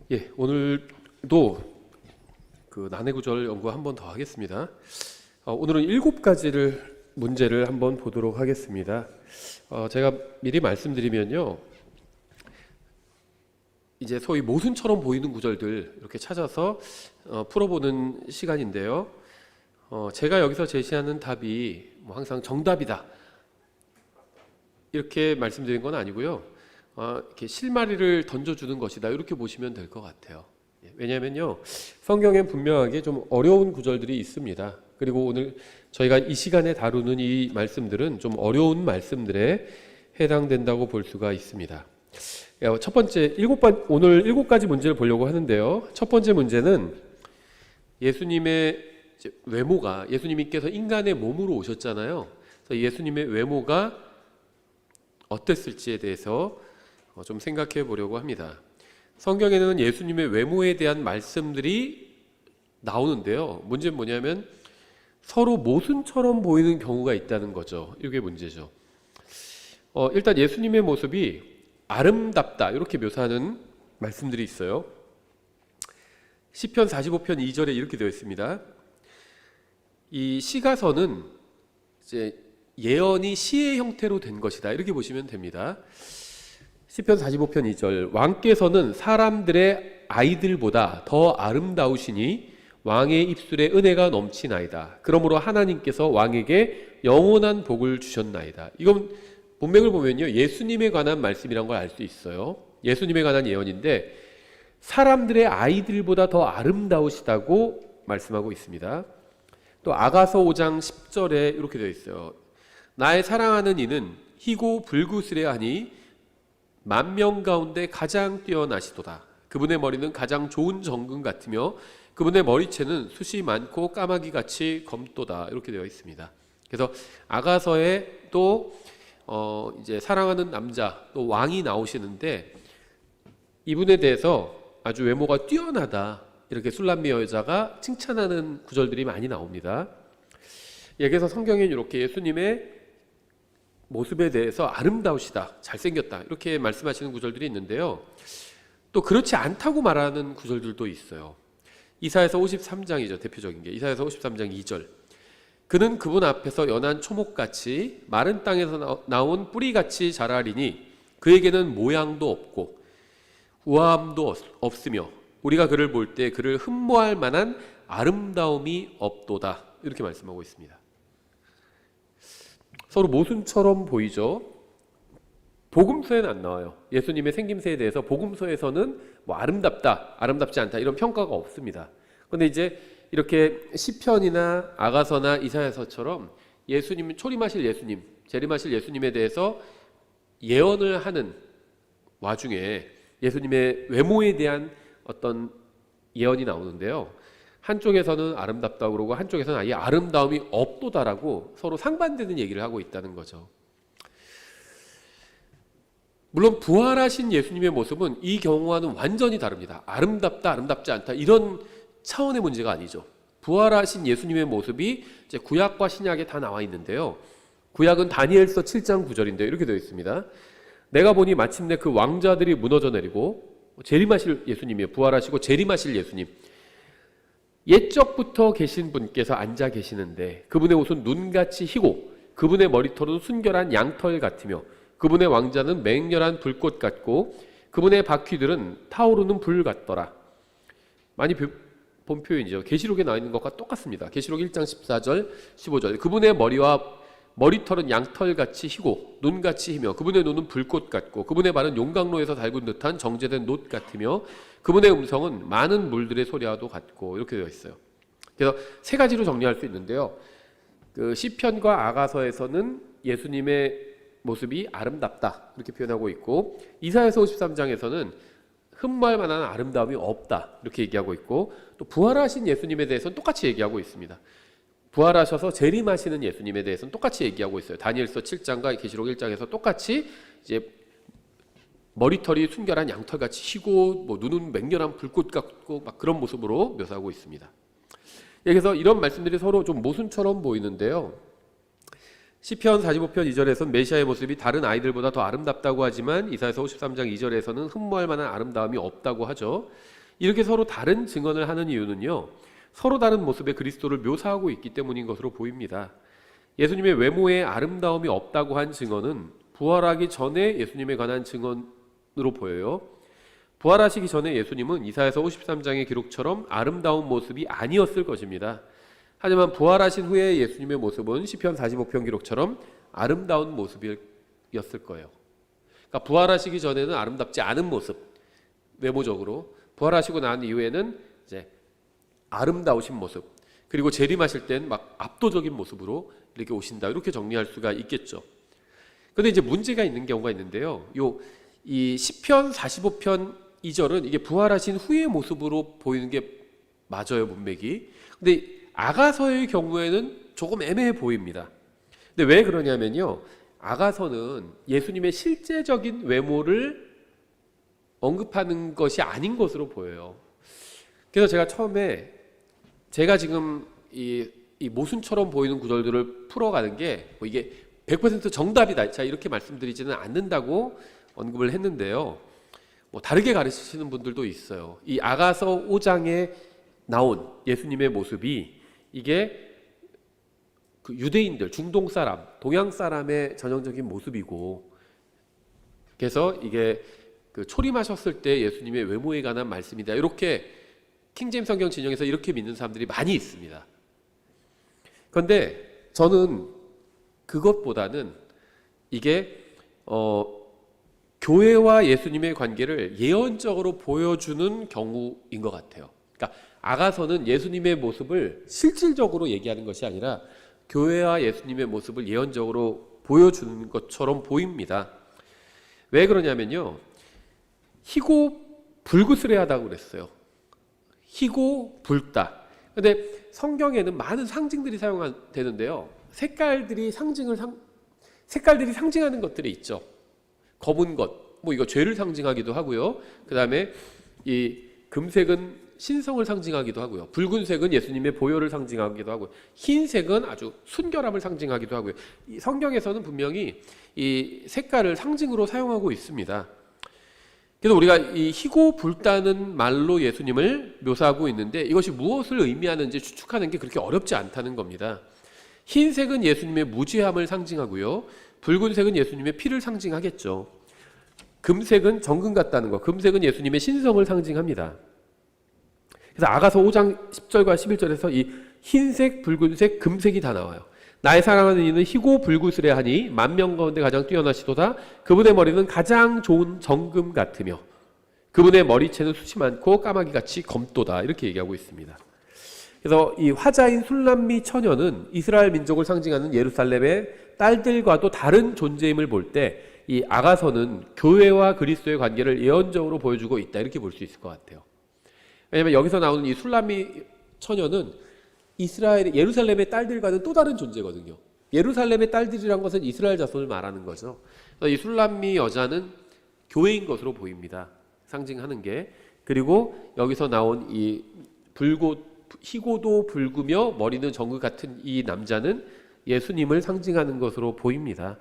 예, 오늘도 그 난해구절 연구 한 번 더 하겠습니다. 오늘은 7가지를 문제를 한번 보도록 하겠습니다. 제가 미리 말씀드리면요, 이제 소위 모순처럼 보이는 구절들 이렇게 찾아서 풀어보는 시간인데요. 제가 여기서 제시하는 답이 뭐 항상 정답이다 이렇게 말씀드린 건 아니고요. 이렇게 실마리를 던져주는 것이다 이렇게 보시면 될 것 같아요. 왜냐하면요, 성경엔 분명하게 좀 어려운 구절들이 있습니다. 그리고 오늘 저희가 이 시간에 다루는 이 말씀들은 좀 어려운 말씀들에 해당된다고 볼 수가 있습니다. 첫 번째, 오늘 7가지 문제를 보려고 하는데요. 첫 번째 문제는 예수님의 외모가, 예수님께서 인간의 몸으로 오셨잖아요. 그래서 예수님의 외모가 어땠을지에 대해서 좀 생각해 보려고 합니다. 성경에는 예수님의 외모에 대한 말씀들이 나오는데요. 문제는 뭐냐면 서로 모순처럼 보이는 경우가 있다는 거죠. 이게 문제죠. 일단 예수님의 모습이 아름답다 이렇게 묘사하는 말씀들이 있어요. 시편 45편 2절에 이렇게 되어 있습니다. 이 시가서는 이제 예언이 시의 형태로 된 것이다 이렇게 보시면 됩니다. 시편 45편 2절, 왕께서는 사람들의 아이들보다 더 아름다우시니 왕의 입술에 은혜가 넘치나이다. 그러므로 하나님께서 왕에게 영원한 복을 주셨나이다. 이건 본맥을 보면요, 예수님에 관한 말씀이란 걸 알 수 있어요. 예수님에 관한 예언인데 사람들의 아이들보다 더 아름다우시다고 말씀하고 있습니다. 또 아가서 5장 10절에 이렇게 되어 있어요. 나의 사랑하는 이는 희고 불구스레하니 만명 가운데 가장 뛰어나시도다. 그분의 머리는 가장 좋은 정금 같으며 그분의 머리채는 숱이 많고 까마귀같이 검도다. 이렇게 되어 있습니다. 그래서 아가서에 또 이제 사랑하는 남자, 또 왕이 나오시는데 이분에 대해서 아주 외모가 뛰어나다 이렇게 술람미 여자가 칭찬하는 구절들이 많이 나옵니다. 그래서 성경엔 이렇게 예수님의 모습에 대해서 아름다우시다, 잘생겼다 이렇게 말씀하시는 구절들이 있는데요. 또 그렇지 않다고 말하는 구절들도 있어요. 이사야서 53장이죠. 대표적인 게 이사야서 53장 2절. 그는 그분 앞에서 연한 초목같이 마른 땅에서 나온 뿌리같이 자라리니 그에게는 모양도 없고 우아함도 없으며 우리가 그를 볼 때 그를 흠모할 만한 아름다움이 없도다 이렇게 말씀하고 있습니다. 서로 모순처럼 보이죠. 복음서에는 안 나와요. 예수님의 생김새에 대해서 복음서에서는 뭐 아름답다, 아름답지 않다 이런 평가가 없습니다. 그런데 이제 이렇게 시편이나 아가서나 이사야서처럼 예수님, 초림하실 예수님, 재림하실 예수님에 대해서 예언을 하는 와중에 예수님의 외모에 대한 어떤 예언이 나오는데요. 한쪽에서는 아름답다고 그러고 한쪽에서는 아예 아름다움이 없도다라고 서로 상반되는 얘기를 하고 있다는 거죠. 물론 부활하신 예수님의 모습은 이 경우와는 완전히 다릅니다. 아름답다, 아름답지 않다 이런 차원의 문제가 아니죠. 부활하신 예수님의 모습이 이제 구약과 신약에 다 나와 있는데요. 구약은 다니엘서 7장 9절인데 이렇게 되어 있습니다. 내가 보니 마침내 그 왕자들이 무너져 내리고 재림하실 예수님이에요. 부활하시고 재림하실 예수님. 옛적부터 계신 분께서 앉아 계시는데 그분의 옷은 눈같이 희고 그분의 머리털은 순결한 양털 같으며 그분의 왕자는 맹렬한 불꽃 같고 그분의 바퀴들은 타오르는 불 같더라. 많이 본 표현이죠. 계시록에 나와 있는 것과 똑같습니다. 계시록 1장 14절 15절. 그분의 머리털은 양털같이 희고 눈같이 희며 그분의 눈은 불꽃 같고 그분의 발은 용광로에서 달군 듯한 정제된 놋 같으며 그분의 음성은 많은 물들의 소리와도 같고 이렇게 되어 있어요. 그래서 세 가지로 정리할 수 있는데요. 그 시편과 아가서에서는 예수님의 모습이 아름답다 이렇게 표현하고 있고 이사야서 53장에서는 흠모할 만한 아름다움이 없다 이렇게 얘기하고 있고 또 부활하신 예수님에 대해서는 똑같이 얘기하고 있습니다. 부활하셔서 재림하시는 예수님에 대해서는 똑같이 얘기하고 있어요. 다니엘서 7장과 계시록 1장에서 똑같이 이제 머리털이 순결한 양털같이 희고 뭐 눈은 맹렬한 불꽃 같고 막 그런 모습으로 묘사하고 있습니다. 그래서 이런 말씀들이 서로 좀 모순처럼 보이는데요. 시편 45편 2절에서는 메시아의 모습이 다른 아이들보다 더 아름답다고 하지만 이사야서 53장 2절에서는 흠모할 만한 아름다움이 없다고 하죠. 이렇게 서로 다른 증언을 하는 이유는요, 서로 다른 모습의 그리스도를 묘사하고 있기 때문인 것으로 보입니다. 예수님의 외모에 아름다움이 없다고 한 증언은 부활하기 전에 예수님에 관한 증언으로 보여요. 부활하시기 전에 예수님은 이사야서 53장의 기록처럼 아름다운 모습이 아니었을 것입니다. 하지만 부활하신 후에 예수님의 모습은 시편 45편 기록처럼 아름다운 모습이었을 거예요. 그러니까 부활하시기 전에는 아름답지 않은 모습, 외모적으로, 부활하시고 난 이후에는 이제 아름다우신 모습, 그리고 재림하실 땐 막 압도적인 모습으로 이렇게 오신다, 이렇게 정리할 수가 있겠죠. 그런데 이제 문제가 있는 경우가 있는데요. 이 시편 45편 2절은 이게 부활하신 후의 모습으로 보이는 게 맞아요, 문맥이. 근데 아가서의 경우에는 조금 애매해 보입니다. 근데 왜 그러냐면요, 아가서는 예수님의 실제적인 외모를 언급하는 것이 아닌 것으로 보여요. 그래서 제가 처음에 제가 지금 이 모순처럼 보이는 구절들을 풀어가는 게 뭐 이게 100% 정답이다, 자 이렇게 말씀드리지는 않는다고 언급을 했는데요, 뭐 다르게 가르치시는 분들도 있어요. 이 아가서 5장에 나온 예수님의 모습이 이게 그 유대인들, 중동 사람, 동양 사람의 전형적인 모습이고, 그래서 이게 그 초림하셨을 때 예수님의 외모에 관한 말씀이다, 이렇게 킹제임스 성경 진영에서 이렇게 믿는 사람들이 많이 있습니다. 그런데 저는 그것보다는 이게 교회와 예수님의 관계를 예언적으로 보여주는 경우인 것 같아요. 그러니까 아가서는 예수님의 모습을 실질적으로 얘기하는 것이 아니라 교회와 예수님의 모습을 예언적으로 보여주는 것처럼 보입니다. 왜 그러냐면요, 희고 불그스레하다고 그랬어요. 희고 붉다. 근데 성경에는 많은 상징들이 사용되는데요, 색깔들이 상징하는 것들이 있죠. 검은 것, 뭐 이거 죄를 상징하기도 하고요. 그 다음에 이 금색은 신성을 상징하기도 하고요. 붉은색은 예수님의 보혈을 상징하기도 하고요. 흰색은 아주 순결함을 상징하기도 하고요. 이 성경에서는 분명히 이 색깔을 상징으로 사용하고 있습니다. 그래서 우리가 이 희고 붉다는 말로 예수님을 묘사하고 있는데 이것이 무엇을 의미하는지 추측하는 게 그렇게 어렵지 않다는 겁니다. 흰색은 예수님의 무죄함을 상징하고요, 붉은색은 예수님의 피를 상징하겠죠. 금색은 정금 같다는 것, 금색은 예수님의 신성을 상징합니다. 그래서 아가서 5장 10절과 11절에서 이 흰색, 붉은색, 금색이 다 나와요. 나의 사랑하는 이는 희고 불구스레하니 만명 가운데 가장 뛰어나시도다. 그분의 머리는 가장 좋은 정금 같으며 그분의 머리채는 숱이 많고 까마귀같이 검도다, 이렇게 얘기하고 있습니다. 그래서 이 화자인 술람미 처녀는 이스라엘 민족을 상징하는 예루살렘의 딸들과도 다른 존재임을 볼 때 이 아가서는 교회와 그리스도의 관계를 예언적으로 보여주고 있다, 이렇게 볼 수 있을 것 같아요. 왜냐하면 여기서 나오는 이 술람미 처녀는 예루살렘의 딸들과는 또 다른 존재거든요. 예루살렘의 딸들이란 것은 이스라엘 자손을 말하는 거죠. 이 술람미 여자는 교회인 것으로 보입니다, 상징하는 게. 그리고 여기서 나온 이 희고도 붉으며 머리는 정금 같은 이 남자는 예수님을 상징하는 것으로 보입니다.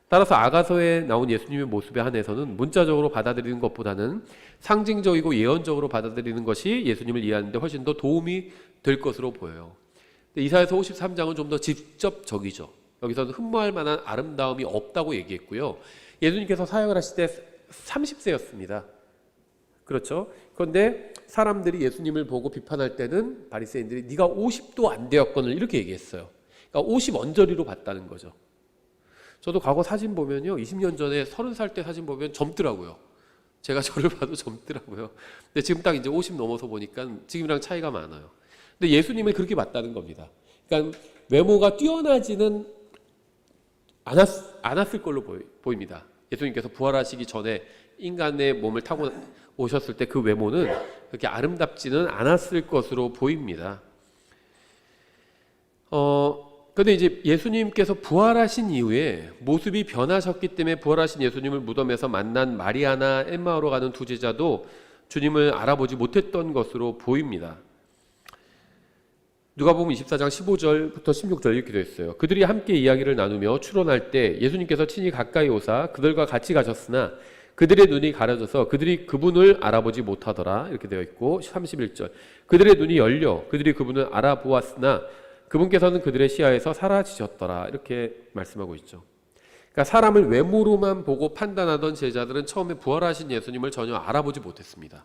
따라서 아가서에 나온 예수님의 모습에 한해서는 문자적으로 받아들이는 것보다는 상징적이고 예언적으로 받아들이는 것이 예수님을 이해하는 데 훨씬 더 도움이 될 것으로 보여요. 이사야서 53장은 좀 더 직접적이죠. 여기서는 흠모할 만한 아름다움이 없다고 얘기했고요. 예수님께서 사역을 하실 때 30세였습니다. 그렇죠? 그런데 사람들이 예수님을 보고 비판할 때는 바리새인들이 네가 50도 안 되었거늘, 이렇게 얘기했어요. 그러니까 50 언저리로 봤다는 거죠. 저도 과거 사진 보면요, 20년 전에 30살 때 사진 보면 젊더라고요. 제가 저를 봐도 젊더라고요. 근데 지금 딱 이제 50 넘어서 보니까 지금이랑 차이가 많아요. 근데 예수님을 그렇게 봤다는 겁니다. 그러니까 외모가 뛰어나지는 않았을 걸로 보입니다. 예수님께서 부활하시기 전에 인간의 몸을 타고 오셨을 때 그 외모는 그렇게 아름답지는 않았을 것으로 보입니다. 그런데 이제 예수님께서 부활하신 이후에 모습이 변하셨기 때문에 부활하신 예수님을 무덤에서 만난 마리아나 엠마오로 가는 두 제자도 주님을 알아보지 못했던 것으로 보입니다. 누가복음 24장 15절부터 16절 이렇게 되어 있어요. 그들이 함께 이야기를 나누며 추론할 때 예수님께서 친히 가까이 오사 그들과 같이 가셨으나 그들의 눈이 가려져서 그들이 그분을 알아보지 못하더라 이렇게 되어 있고 31절 그들의 눈이 열려 그들이 그분을 알아보았으나 그분께서는 그들의 시야에서 사라지셨더라 이렇게 말씀하고 있죠. 그러니까 사람을 외모로만 보고 판단하던 제자들은 처음에 부활하신 예수님을 전혀 알아보지 못했습니다.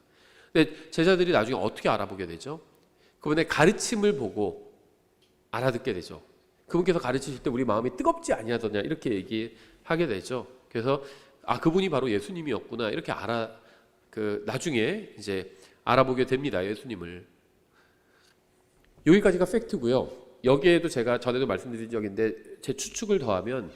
근데 제자들이 나중에 어떻게 알아보게 되죠? 그분의 가르침을 보고 알아듣게 되죠. 그분께서 가르치실 때 우리 마음이 뜨겁지 아니하더냐 이렇게 얘기하게 되죠. 그래서 그분이 바로 예수님이었구나 이렇게 나중에 이제 알아보게 됩니다. 예수님을. 여기까지가 팩트고요. 여기에도 제가 전에도 말씀드린 적인데 제 추측을 더하면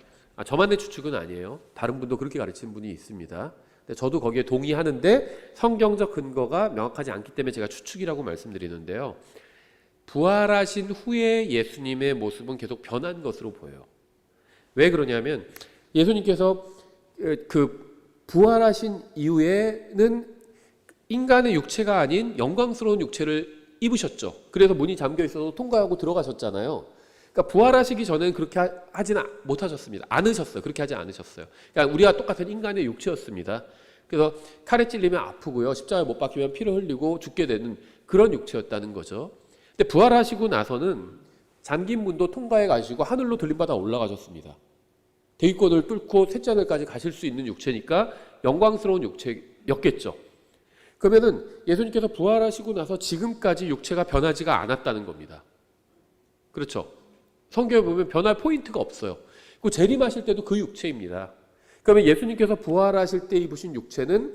저만의 추측은 아니에요. 다른 분도 그렇게 가르치는 분이 있습니다. 근데 저도 거기에 동의하는데 성경적 근거가 명확하지 않기 때문에 제가 추측이라고 말씀드리는데요. 부활하신 후에 예수님의 모습은 계속 변한 것으로 보여요. 왜 그러냐면 예수님께서 부활하신 이후에는 인간의 육체가 아닌 영광스러운 육체를 입으셨죠. 그래서 문이 잠겨 있어도 통과하고 들어가셨잖아요. 그러니까 부활하시기 전에는 그렇게 하지는 못하셨습니다. 않으셨어요. 그렇게 하지 않으셨어요. 그러니까 우리와 똑같은 인간의 육체였습니다. 그래서 칼에 찔리면 아프고요. 십자가에 못 박히면 피를 흘리고 죽게 되는 그런 육체였다는 거죠. 근데 부활하시고 나서는 잠긴 문도 통과해 가시고 하늘로 들림받아 올라가셨습니다. 대기권을 뚫고 셋째 하늘까지 가실 수 있는 육체니까 영광스러운 육체였겠죠. 그러면은 예수님께서 부활하시고 나서 지금까지 육체가 변하지가 않았다는 겁니다. 그렇죠? 성경에 보면 변할 포인트가 없어요. 그리고 재림하실 때도 그 육체입니다. 그러면 예수님께서 부활하실 때 입으신 육체는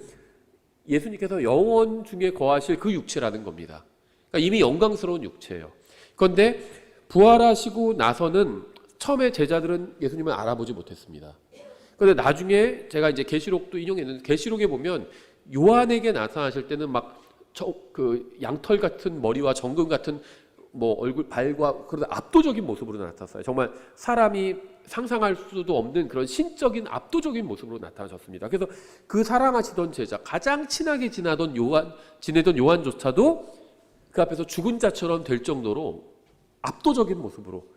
예수님께서 영원 중에 거하실 그 육체라는 겁니다. 그러니까 이미 영광스러운 육체예요. 그런데 부활하시고 나서는 처음에 제자들은 예수님을 알아보지 못했습니다. 그런데 나중에 제가 이제 계시록도 인용했는데 계시록에 보면 요한에게 나타나실 때는 양털 같은 머리와 정금 같은 얼굴 발과 그런 압도적인 모습으로 나타났어요. 정말 사람이 상상할 수도 없는 그런 신적인 압도적인 모습으로 나타나셨습니다. 그래서 그 사랑하시던 제자, 가장 친하게 지내던 요한조차도 그 앞에서 죽은 자처럼 될 정도로 압도적인 모습으로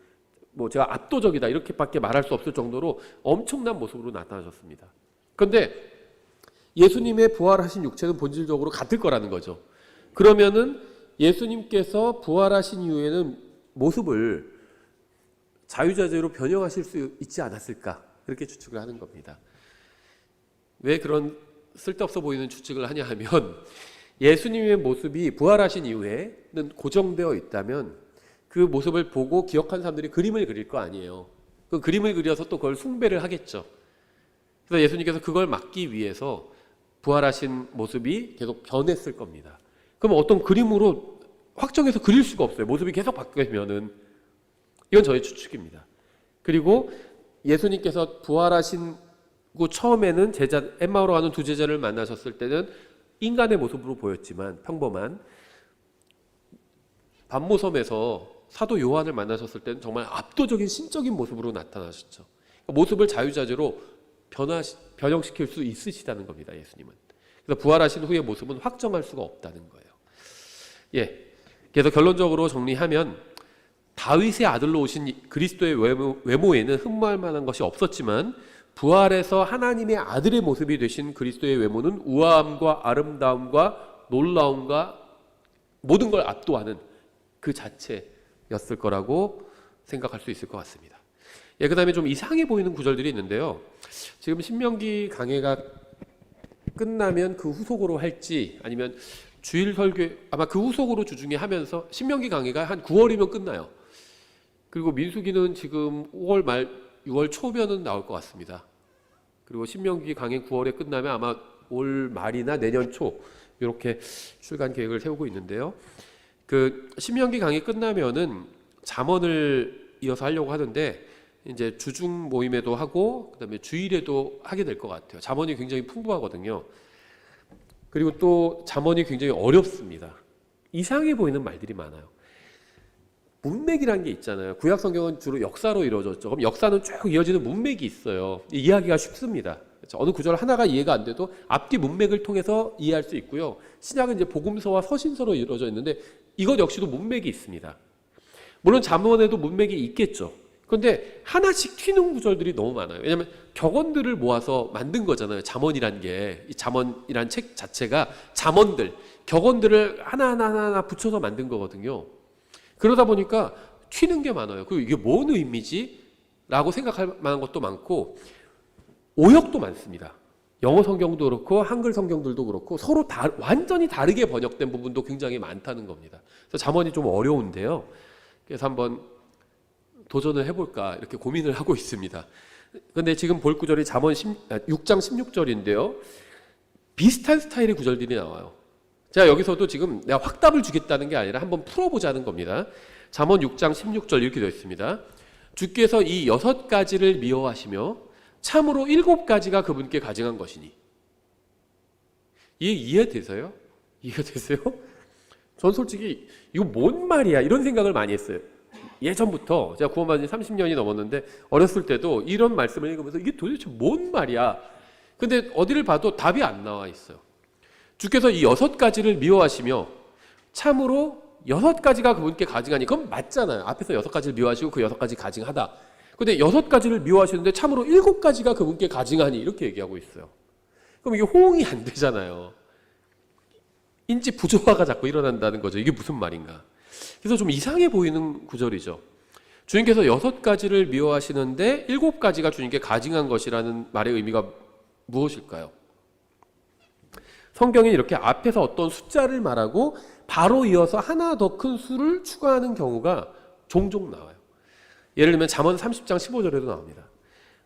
제가 압도적이다 이렇게밖에 말할 수 없을 정도로 엄청난 모습으로 나타나셨습니다. 그런데 예수님의 부활하신 육체는 본질적으로 같을 거라는 거죠. 그러면은 예수님께서 부활하신 이후에는 모습을 자유자재로 변형하실 수 있지 않았을까 그렇게 추측을 하는 겁니다. 왜 그런 쓸데없어 보이는 추측을 하냐 하면 예수님의 모습이 부활하신 이후에는 고정되어 있다면 그 모습을 보고 기억한 사람들이 그림을 그릴 거 아니에요. 그 그림을 그려서 또 그걸 숭배를 하겠죠. 그래서 예수님께서 그걸 막기 위해서 부활하신 모습이 계속 변했을 겁니다. 그럼 어떤 그림으로 확정해서 그릴 수가 없어요. 모습이 계속 바뀌면은. 이건 저의 추측입니다. 그리고 예수님께서 부활하시고 처음에는 엠마오로 가는 두 제자를 만나셨을 때는 인간의 모습으로 보였지만 평범한 반모섬에서 사도 요한을 만나셨을 때는 정말 압도적인 신적인 모습으로 나타나셨죠. 모습을 자유자재로 변형시킬 수 있으시다는 겁니다. 예수님은. 그래서 부활하신 후의 모습은 확정할 수가 없다는 거예요. 그래서 결론적으로 정리하면 다윗의 아들로 오신 그리스도의 외모에는 흠모할 만한 것이 없었지만 부활해서 하나님의 아들의 모습이 되신 그리스도의 외모는 우아함과 아름다움과 놀라움과 모든 걸 압도하는 그 자체였을 거라고 생각할 수 있을 것 같습니다. 그 다음에 좀 이상해 보이는 구절들이 있는데요. 지금 신명기 강해가 끝나면 그 후속으로 할지 아니면 주일 설교 아마 그 후속으로 주중에 하면서 신명기 강해가 한 9월이면 끝나요. 그리고 민수기는 지금 5월 말 6월 초면은 나올 것 같습니다. 그리고 신명기 강해 9월에 끝나면 아마 올 말이나 내년 초 이렇게 출간 계획을 세우고 있는데요. 그 신명기 강의 끝나면은 잠언을 이어서 하려고 하는데 이제 주중 모임에도 하고 그다음에 주일에도 하게 될 것 같아요. 잠언이 굉장히 풍부하거든요. 그리고 또 잠언이 굉장히 어렵습니다. 이상해 보이는 말들이 많아요. 문맥이라는 게 있잖아요. 구약 성경은 주로 역사로 이루어졌죠. 그럼 역사는 쭉 이어지는 문맥이 있어요. 이해하기가 쉽습니다. 그렇죠? 어느 구절 하나가 이해가 안 돼도 앞뒤 문맥을 통해서 이해할 수 있고요. 신약은 이제 복음서와 서신서로 이루어져 있는데 이것 역시도 문맥이 있습니다. 물론 잠언에도 문맥이 있겠죠. 그런데 하나씩 튀는 구절들이 너무 많아요. 왜냐하면 격언들을 모아서 만든 거잖아요. 잠언이란 게, 이 잠언이란 책 자체가 잠언들, 격언들을 하나하나 붙여서 만든 거거든요. 그러다 보니까 튀는 게 많아요. 그리고 이게 뭔 의미지? 라고 생각할 만한 것도 많고 오역도 많습니다. 영어 성경도 그렇고 한글 성경들도 그렇고 서로 완전히 다르게 번역된 부분도 굉장히 많다는 겁니다. 그래서 잠언이 좀 어려운데요. 그래서 한번 도전을 해볼까 이렇게 고민을 하고 있습니다. 그런데 지금 볼 구절이 잠언 6장 16절인데요. 비슷한 스타일의 구절들이 나와요. 제가 여기서도 지금 내가 확답을 주겠다는 게 아니라 한번 풀어보자는 겁니다. 잠언 6장 16절 이렇게 되어 있습니다. 주께서 이 6가지를 미워하시며 참으로 7가지가 그분께 가증한 것이니. 이해되세요? 이해가 되세요? 전 솔직히 이거 뭔 말이야 이런 생각을 많이 했어요. 예전부터 제가 구원받은 지 30년이 넘었는데 어렸을 때도 이런 말씀을 읽으면서 이게 도대체 뭔 말이야. 근데 어디를 봐도 답이 안 나와 있어요. 주께서 이 6가지를 미워하시며 참으로 6가지가 그분께 가증하니. 그건 맞잖아요. 앞에서 6가지를 미워하시고 그 6가지 가증하다. 근데 6가지를 미워하시는데 참으로 7가지가 그분께 가증하니 이렇게 얘기하고 있어요. 그럼 이게 호응이 안 되잖아요. 인지 부조화가 자꾸 일어난다는 거죠. 이게 무슨 말인가. 그래서 좀 이상해 보이는 구절이죠. 주님께서 6가지를 미워하시는데 7가지가 주님께 가증한 것이라는 말의 의미가 무엇일까요? 성경에 이렇게 앞에서 어떤 숫자를 말하고 바로 이어서 하나 더 큰 수를 추가하는 경우가 종종 나와요. 예를 들면 잠언 30장 15절에도 나옵니다.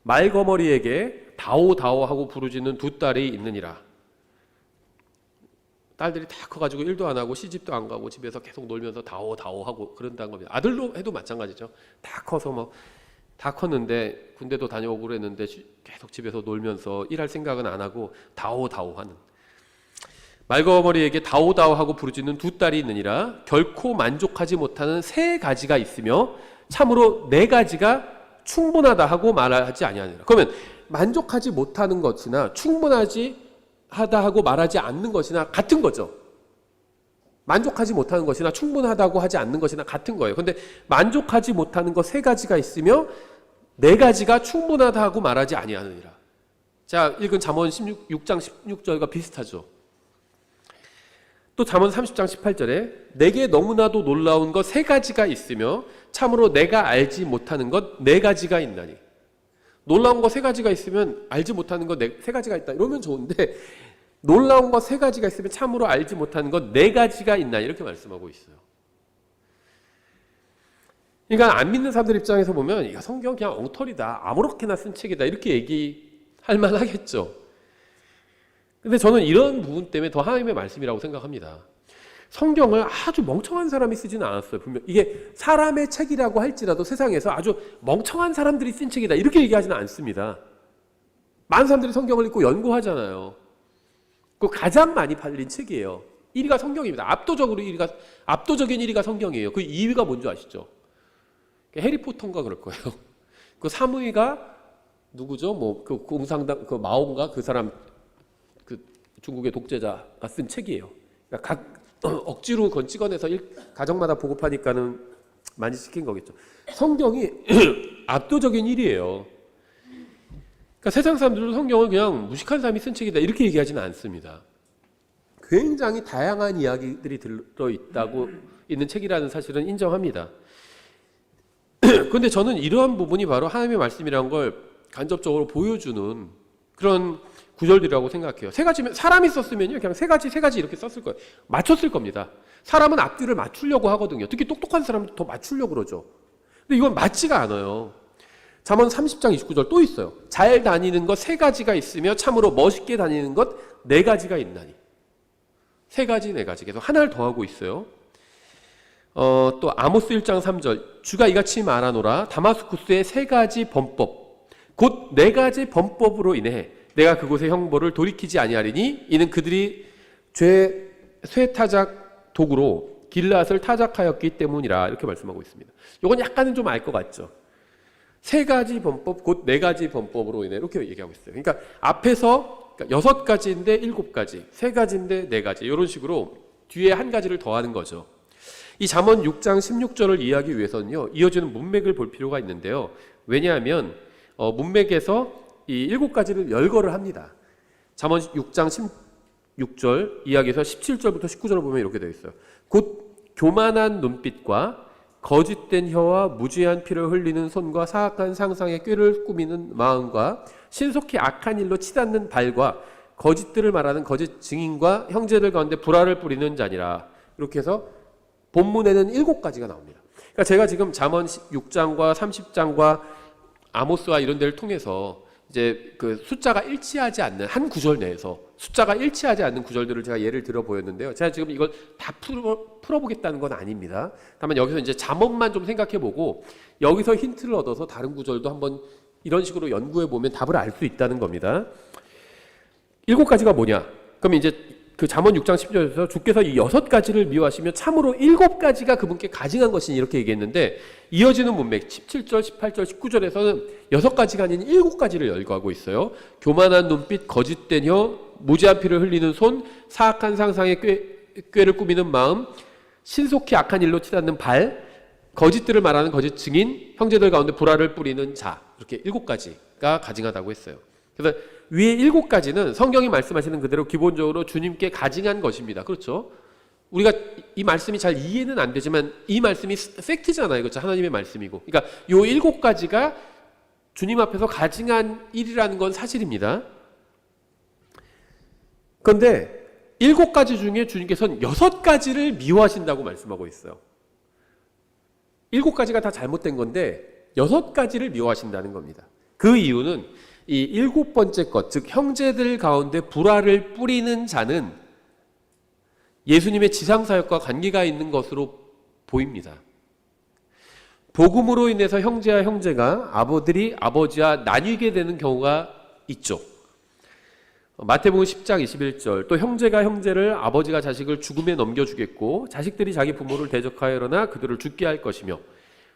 말거머리에게 다오다오 하고 부르짖는 2딸이 있느니라. 딸들이 다 커가지고 일도 안 하고 시집도 안 가고 집에서 계속 놀면서 다오다오 하고 그런다는 겁니다. 아들로 해도 마찬가지죠. 다 커서 다 컸는데 군대도 다녀오고 그랬는데 계속 집에서 놀면서 일할 생각은 안 하고 다오다오 하는. 말거머리에게 다오다오 하고 부르짖는 2딸이 있느니라. 결코 만족하지 못하는 3가지가 있으며 참으로 4가지가 충분하다 하고 말하지 아니하니라. 그러면 만족하지 못하는 것이나 충분하지 하다 하고 말하지 않는 것이나 같은 거죠. 만족하지 못하는 것이나 충분하다고 하지 않는 것이나 같은 거예요. 그런데 만족하지 못하는 것 3가지가 있으며 4가지가 충분하다 하고 말하지 아니하느니라. 자, 읽은 잠언 6장 16절과 비슷하죠. 또 잠언 30장 18절에 내게 너무나도 놀라운 것 3가지가 있으며 참으로 내가 알지 못하는 것 4가지가 있나니. 놀라운 거 3가지가 있으면 알지 못하는 거 3가지가 있다 이러면 좋은데 놀라운 거 3가지가 있으면 참으로 알지 못하는 것 4가지가 있나 이렇게 말씀하고 있어요. 그러니까 안 믿는 사람들 입장에서 보면 이거 성경 그냥 엉터리다 아무렇게나 쓴 책이다 이렇게 얘기할 만하겠죠. 근데 저는 이런 부분 때문에 더 하나님의 말씀이라고 생각합니다. 성경을 아주 멍청한 사람이 쓰지는 않았어요. 분명 이게 사람의 책이라고 할지라도 세상에서 아주 멍청한 사람들이 쓴 책이다 이렇게 얘기하지는 않습니다. 많은 사람들이 성경을 읽고 연구하잖아요. 그 가장 많이 팔린 책이에요. 1위가 성경입니다. 압도적인 1위가 성경이에요. 그 2위가 뭔지 아시죠? 해리포터인가 그럴 거예요. 그 3위가 누구죠? 그 공산당 그 마오인가 그 사람 그 중국의 독재자가 쓴 책이에요. 그러니까 억지로 그건 찍어내서 가정마다 보급하니까는 많이 시킨 거겠죠. 성경이 압도적인 1위예요. 그러니까 세상 사람들은 성경을 그냥 무식한 사람이 쓴 책이다 이렇게 얘기하지는 않습니다. 굉장히 다양한 이야기들이 들어있다고 있는 책이라는 사실은 인정합니다. 그런데 저는 이러한 부분이 바로 하나님의 말씀이라는 걸 간접적으로 보여주는 그런 구절들이라고 생각해요. 3가지면 사람이 썼으면요 그냥 3가지 이렇게 썼을 거예요. 맞췄을 겁니다. 사람은 앞뒤를 맞추려고 하거든요. 특히 똑똑한 사람은 더 맞추려고 그러죠. 근데 이건 맞지가 않아요. 잠언 30장 29절 또 있어요. 잘 다니는 것 3가지가 있으며 참으로 멋있게 다니는 것 4가지가 있나니. 3가지 4가지 계속 하나를 더하고 있어요. 또 아모스 1장 3절 주가 이같이 말하노라 다마스쿠스의 3가지 범법 곧 4가지 범법으로 인해 내가 그곳의 형벌을 돌이키지 아니하리니 이는 그들이 쇠 타작 도구로 길앗을 타작하였기 때문이라 이렇게 말씀하고 있습니다. 이건 약간은 좀 알 것 같죠. 3가지 범법 곧 4가지 범법으로 인해 이렇게 얘기하고 있어요. 그러니까 앞에서 6가지인데 7가지 3가지인데 4가지 이런 식으로 뒤에 한 가지를 더하는 거죠. 이 잠언 6장 16절을 이해하기 위해서는요, 이어지는 문맥을 볼 필요가 있는데요. 왜냐하면 문맥에서 이 7가지를 열거를 합니다. 잠언 6장 16절 이야기에서 17절부터 19절을 보면 이렇게 되어 있어요. 곧 교만한 눈빛과 거짓된 혀와 무지한 피를 흘리는 손과 사악한 상상의 꾀를 꾸미는 마음과 신속히 악한 일로 치닫는 발과 거짓들을 말하는 거짓 증인과 형제들 가운데 불화를 뿌리는 자니라. 이렇게 해서 본문에는 7가지가 나옵니다. 그러니까 제가 지금 잠언 6장과 30장과 아모스와 이런 데를 통해서 이제 그 숫자가 일치하지 않는 한 구절 내에서 숫자가 일치하지 않는 구절들을 제가 예를 들어 보였는데요. 제가 지금 이걸 다 풀어보겠다는 건 아닙니다. 다만 여기서 이제 잠언만 좀 생각해보고 여기서 힌트를 얻어서 다른 구절도 한번 이런 식으로 연구해보면 답을 알 수 있다는 겁니다. 7가지가 뭐냐? 그럼 이제 그 잠언 6장 10절에서 주께서 이 6가지를 미워하시며 참으로 7가지가 그분께 가증한 것이니 이렇게 얘기했는데, 이어지는 문맥 17절, 18절, 19절에서는 6가지가 아닌 7가지를 열거하고 있어요. 교만한 눈빛, 거짓된 혀, 무지한 피를 흘리는 손, 사악한 상상의 꾀를 꾸미는 마음, 신속히 악한 일로 치닫는 발, 거짓들을 말하는 거짓 증인, 형제들 가운데 불화를 뿌리는 자, 이렇게 7가지가 가증하다고 했어요. 그래서 위에 7가지는 성경이 말씀하시는 그대로 기본적으로 주님께 가증한 것입니다. 그렇죠? 우리가 이 말씀이 잘 이해는 안 되지만 이 말씀이 팩트잖아요. 그렇죠? 하나님의 말씀이고. 그러니까 이 7가지가 주님 앞에서 가증한 일이라는 건 사실입니다. 그런데 7가지 중에 주님께서는 6가지를 미워하신다고 말씀하고 있어요. 7가지가 다 잘못된 건데 6가지를 미워하신다는 겁니다. 그 이유는 이 7번째 것, 즉 형제들 가운데 불화를 뿌리는 자는 예수님의 지상사역과 관계가 있는 것으로 보입니다. 복음으로 인해서 형제와 형제가, 아버들이 아버지와 나뉘게 되는 경우가 있죠. 마태복음 10장 21절, 또 형제가 형제를, 아버지가 자식을 죽음에 넘겨주겠고 자식들이 자기 부모를 대적하여 일어나 그들을 죽게 할 것이며,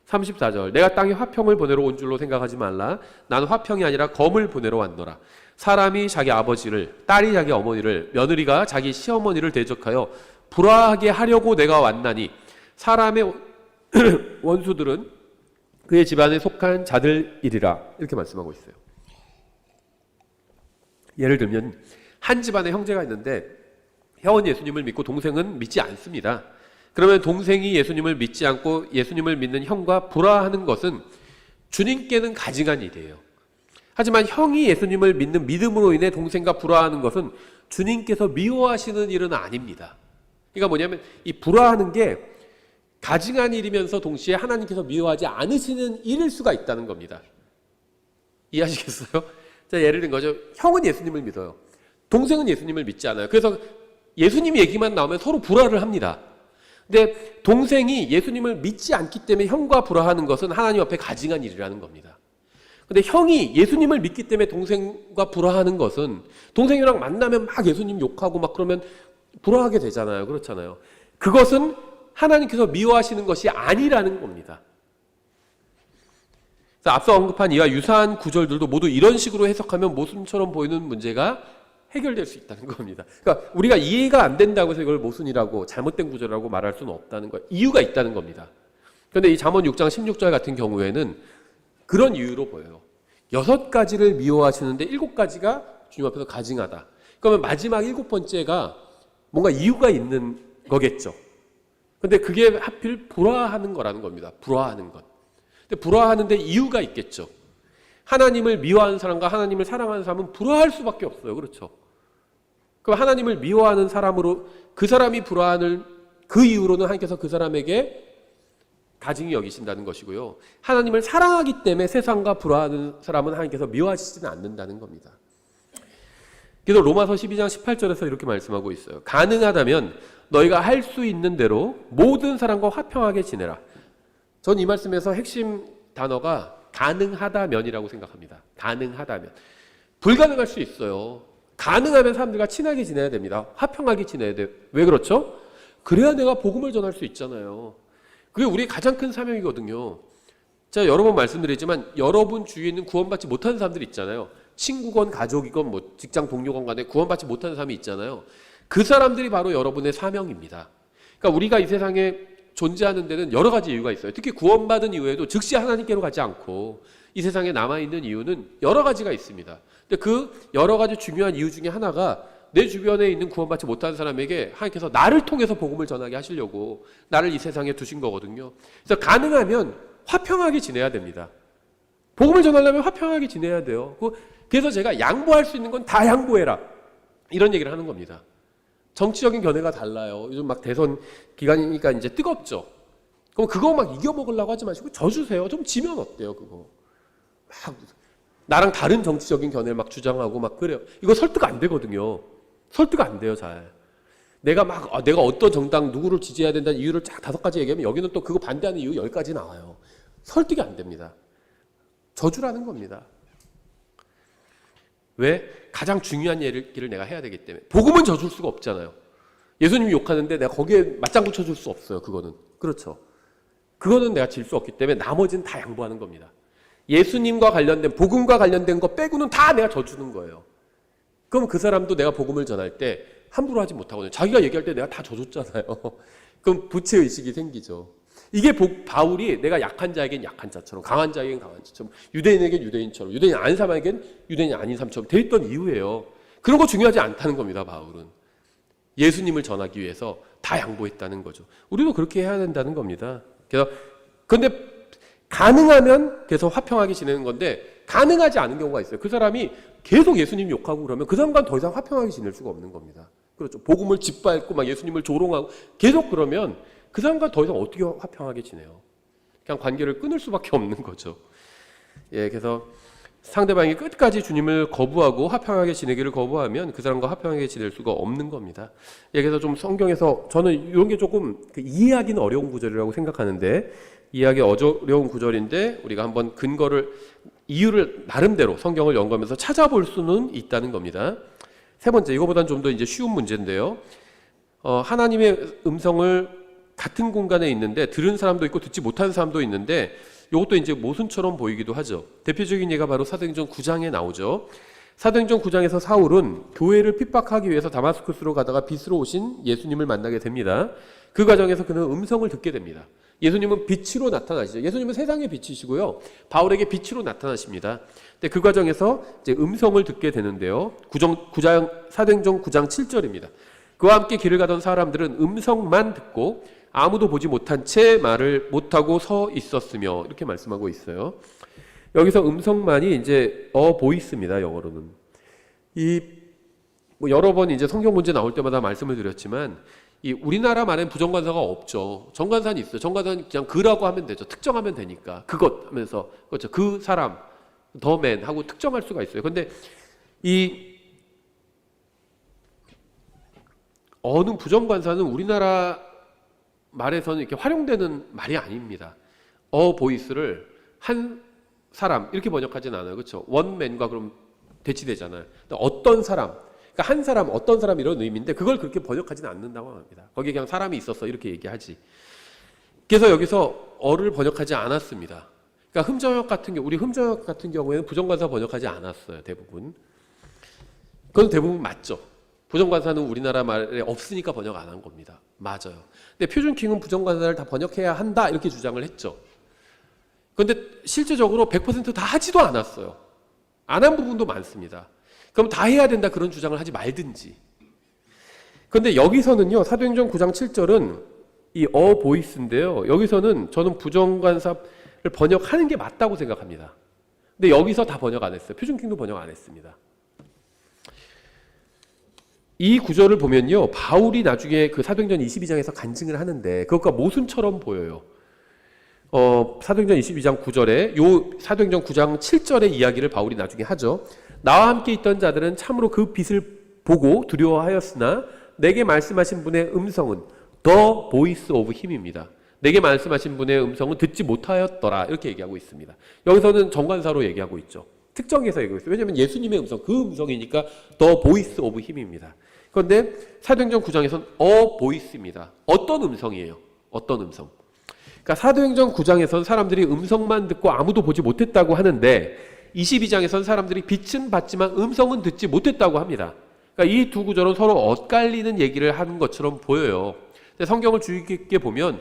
34절, 내가 땅에 화평을 보내러 온 줄로 생각하지 말라. 나는 화평이 아니라 검을 보내러 왔노라. 사람이 자기 아버지를, 딸이 자기 어머니를, 며느리가 자기 시어머니를 대적하여 불화하게 하려고 내가 왔나니 사람의 원수들은 그의 집안에 속한 자들이리라. 이렇게 말씀하고 있어요. 예를 들면 한 집안에 형제가 있는데 형은 예수님을 믿고 동생은 믿지 않습니다. 그러면 동생이 예수님을 믿지 않고 예수님을 믿는 형과 불화하는 것은 주님께는 가증한 일이에요. 하지만 형이 예수님을 믿는 믿음으로 인해 동생과 불화하는 것은 주님께서 미워하시는 일은 아닙니다. 그러니까 뭐냐면 이 불화하는 게 가증한 일이면서 동시에 하나님께서 미워하지 않으시는 일일 수가 있다는 겁니다. 이해하시겠어요? 자, 예를 든 거죠. 형은 예수님을 믿어요. 동생은 예수님을 믿지 않아요. 그래서 예수님 얘기만 나오면 서로 불화를 합니다. 근데 동생이 예수님을 믿지 않기 때문에 형과 불화하는 것은 하나님 앞에 가증한 일이라는 겁니다. 근데 형이 예수님을 믿기 때문에 동생과 불화하는 것은, 동생이랑 만나면 막 예수님 욕하고 막 그러면 불화하게 되잖아요. 그렇잖아요. 그것은 하나님께서 미워하시는 것이 아니라는 겁니다. 그래서 앞서 언급한 이와 유사한 구절들도 모두 이런 식으로 해석하면 모순처럼 보이는 문제가 해결될 수 있다는 겁니다. 그러니까 우리가 이해가 안 된다고 해서 이걸 모순이라고, 잘못된 구절이라고 말할 수는 없다는 거, 이유가 있다는 겁니다. 그런데 이 잠언 6장 16절 같은 경우에는 그런 이유로 보여요. 6가지를 미워하시는데 7가지가 주님 앞에서 가증하다. 그러면 마지막 7번째가 뭔가 이유가 있는 거겠죠. 근데 그게 하필 불화하는 거라는 겁니다. 불화하는 것. 근데 불화하는데 이유가 있겠죠. 하나님을 미워하는 사람과 하나님을 사랑하는 사람은 불화할 수밖에 없어요. 그렇죠? 그럼 하나님을 미워하는 사람으로, 그 사람이 불화하는 그 이유로는 하나님께서 그 사람에게 가증히 여기신다는 것이고요. 하나님을 사랑하기 때문에 세상과 불화하는 사람은 하나님께서 미워하시지는 않는다는 겁니다. 그래서 로마서 12장 18절에서 이렇게 말씀하고 있어요. 가능하다면 너희가 할 수 있는 대로 모든 사람과 화평하게 지내라. 전 이 말씀에서 핵심 단어가 가능하다면이라고 생각합니다. 가능하다면. 불가능할 수 있어요. 가능하면 사람들과 친하게 지내야 됩니다. 화평하게 지내야 돼요. 왜 그렇죠? 그래야 내가 복음을 전할 수 있잖아요. 그게 우리의 가장 큰 사명이거든요. 제가 여러 번 말씀드리지만 여러분 주위에 있는 구원받지 못하는 사람들이 있잖아요. 친구건 가족이건 뭐 직장 동료건 간에 구원받지 못하는 사람이 있잖아요. 그 사람들이 바로 여러분의 사명입니다. 그러니까 우리가 이 세상에 존재하는 데는 여러 가지 이유가 있어요. 특히 구원받은 이후에도 즉시 하나님께로 가지 않고 이 세상에 남아있는 이유는 여러 가지가 있습니다. 근데 그 여러 가지 중요한 이유 중에 하나가 내 주변에 있는 구원받지 못한 사람에게 하나님께서 나를 통해서 복음을 전하게 하시려고 나를 이 세상에 두신 거거든요. 그래서 가능하면 화평하게 지내야 됩니다. 복음을 전하려면 화평하게 지내야 돼요. 그래서 제가 양보할 수 있는 건 다 양보해라, 이런 얘기를 하는 겁니다. 정치적인 견해가 달라요. 요즘 막 대선 기간이니까 이제 뜨겁죠. 그럼 그거 막 이겨먹으려고 하지 마시고 져주세요. 좀 지면 어때요, 그거? 막 나랑 다른 정치적인 견해를 막 주장하고 막 그래요. 이거 설득 안 되거든요. 설득 안 돼요, 잘. 내가 어떤 정당 누구를 지지해야 된다는 이유를 쫙 5가지 얘기하면 여기는 또 그거 반대하는 이유 10가지 나와요. 설득이 안 됩니다. 저주라는 겁니다. 왜? 가장 중요한 얘기를 내가 해야 되기 때문에. 복음은 져줄 수가 없잖아요. 예수님이 욕하는데 내가 거기에 맞장구 쳐줄 수 없어요. 그거는. 그렇죠. 그거는 내가 질 수 없기 때문에 나머지는 다 양보하는 겁니다. 예수님과 관련된, 복음과 관련된 거 빼고는 다 내가 져주는 거예요. 그럼 그 사람도 내가 복음을 전할 때 함부로 하지 못하거든요. 자기가 얘기할 때 내가 다 져줬잖아요. 그럼 부채의식이 생기죠. 이게 바울이 내가 약한 자에겐 약한 자처럼, 강한 자에겐 강한 자처럼, 유대인에겐 유대인처럼, 유대인 아닌 사람에겐 유대인이 아닌 사람처럼 돼 있던 이유예요. 그런 거 중요하지 않다는 겁니다, 바울은. 예수님을 전하기 위해서 다 양보했다는 거죠. 우리도 그렇게 해야 된다는 겁니다. 그래서 근데 가능하면 그래서 화평하게 지내는 건데 가능하지 않은 경우가 있어요. 그 사람이 계속 예수님 욕하고 그러면 그 사람과는 더 이상 화평하게 지낼 수가 없는 겁니다. 그렇죠. 복음을 짓밟고 막 예수님을 조롱하고 계속 그러면 그 사람과 더 이상 어떻게 화평하게 지내요? 그냥 관계를 끊을 수밖에 없는 거죠. 예, 그래서 상대방이 끝까지 주님을 거부하고 화평하게 지내기를 거부하면 그 사람과 화평하게 지낼 수가 없는 겁니다. 예, 그래서 좀 성경에서 저는 이런 게 조금 이해하기는 어려운 구절이라고 생각하는데, 이해하기 어려운 구절인데 우리가 한번 이유를 나름대로 성경을 연구하면서 찾아볼 수는 있다는 겁니다. 세 번째, 이거보다는 좀 더 이제 쉬운 문제인데요. 하나님의 음성을 같은 공간에 있는데 들은 사람도 있고 듣지 못하는 사람도 있는데 이것도 이제 모순처럼 보이기도 하죠. 대표적인 예가 바로 사도행전 9장에 나오죠. 사도행전 9장에서 사울은 교회를 핍박하기 위해서 다마스쿠스로 가다가 빛으로 오신 예수님을 만나게 됩니다. 그 과정에서 그는 음성을 듣게 됩니다. 예수님은 빛으로 나타나시죠. 예수님은 세상의 빛이시고요. 바울에게 빛으로 나타나십니다. 근데 그 과정에서 이제 음성을 듣게 되는데요. 사도행전 9장 7절입니다. 그와 함께 길을 가던 사람들은 음성만 듣고 아무도 보지 못한 채 말을 못하고 서 있었으며, 이렇게 말씀하고 있어요. 여기서 음성만이 이제 보이스입니다. 영어로는. 여러 번 이제 성경 문제 나올 때마다 말씀을 드렸지만, 우리나라 말엔 부정관사가 없죠. 정관사는 있어요. 정관사는 그냥 그라고 하면 되죠. 특정하면 되니까. 그것 하면서, 그렇죠. 그 사람, 더 맨 하고 특정할 수가 있어요. 근데 어느 부정관사는 우리나라 말에서는 이렇게 활용되는 말이 아닙니다. 보이스를 한 사람 이렇게 번역하진 않아요. 그렇죠? 원맨과 그럼 대치되잖아요. 어떤 사람, 그러니까 한 사람, 어떤 사람 이런 의미인데 그걸 그렇게 번역하지는 않는다고 합니다. 거기에 그냥 사람이 있었어 이렇게 얘기하지. 그래서 여기서 어를 번역하지 않았습니다. 그러니까 우리 흠정역 같은 경우에는 부정관사 번역하지 않았어요. 대부분. 그건 대부분 맞죠. 부정관사는 우리나라 말에 없으니까 번역 안 한 겁니다. 맞아요. 근데 표준킹은 부정관사를 다 번역해야 한다 이렇게 주장을 했죠. 그런데 실제적으로 100% 다 하지도 않았어요. 안 한 부분도 많습니다. 그럼 다 해야 된다 그런 주장을 하지 말든지. 그런데 여기서는요, 사도행전 9장 7절은 이 보이스인데요. 여기서는 저는 부정관사를 번역하는 게 맞다고 생각합니다. 근데 여기서 다 번역 안 했어요. 표준킹도 번역 안 했습니다. 이 구절을 보면요, 바울이 나중에 그 사도행전 22장에서 간증을 하는데 그것과 모순처럼 보여요. 사도행전 22장 9절에 사도행전 9장 7절의 이야기를 바울이 나중에 하죠. 나와 함께 있던 자들은 참으로 그 빛을 보고 두려워하였으나 내게 말씀하신 분의 음성은 The Voice of Him입니다. 내게 말씀하신 분의 음성은 듣지 못하였더라 이렇게 얘기하고 있습니다. 여기서는 정관사로 얘기하고 있죠. 특정해서 얘기하고 있어요. 왜냐하면 예수님의 음성, 그 음성이니까 The Voice of Him입니다. 그런데 사도행전 9장에서는 Voice입니다. 어떤 음성이에요? 어떤 음성? 그러니까 사도행전 9장에서는 사람들이 음성만 듣고 아무도 보지 못했다고 하는데 22장에서는 사람들이 빛은 봤지만 음성은 듣지 못했다고 합니다. 그러니까 이 두 구절은 서로 엇갈리는 얘기를 하는 것처럼 보여요. 근데 성경을 주의 깊게 보면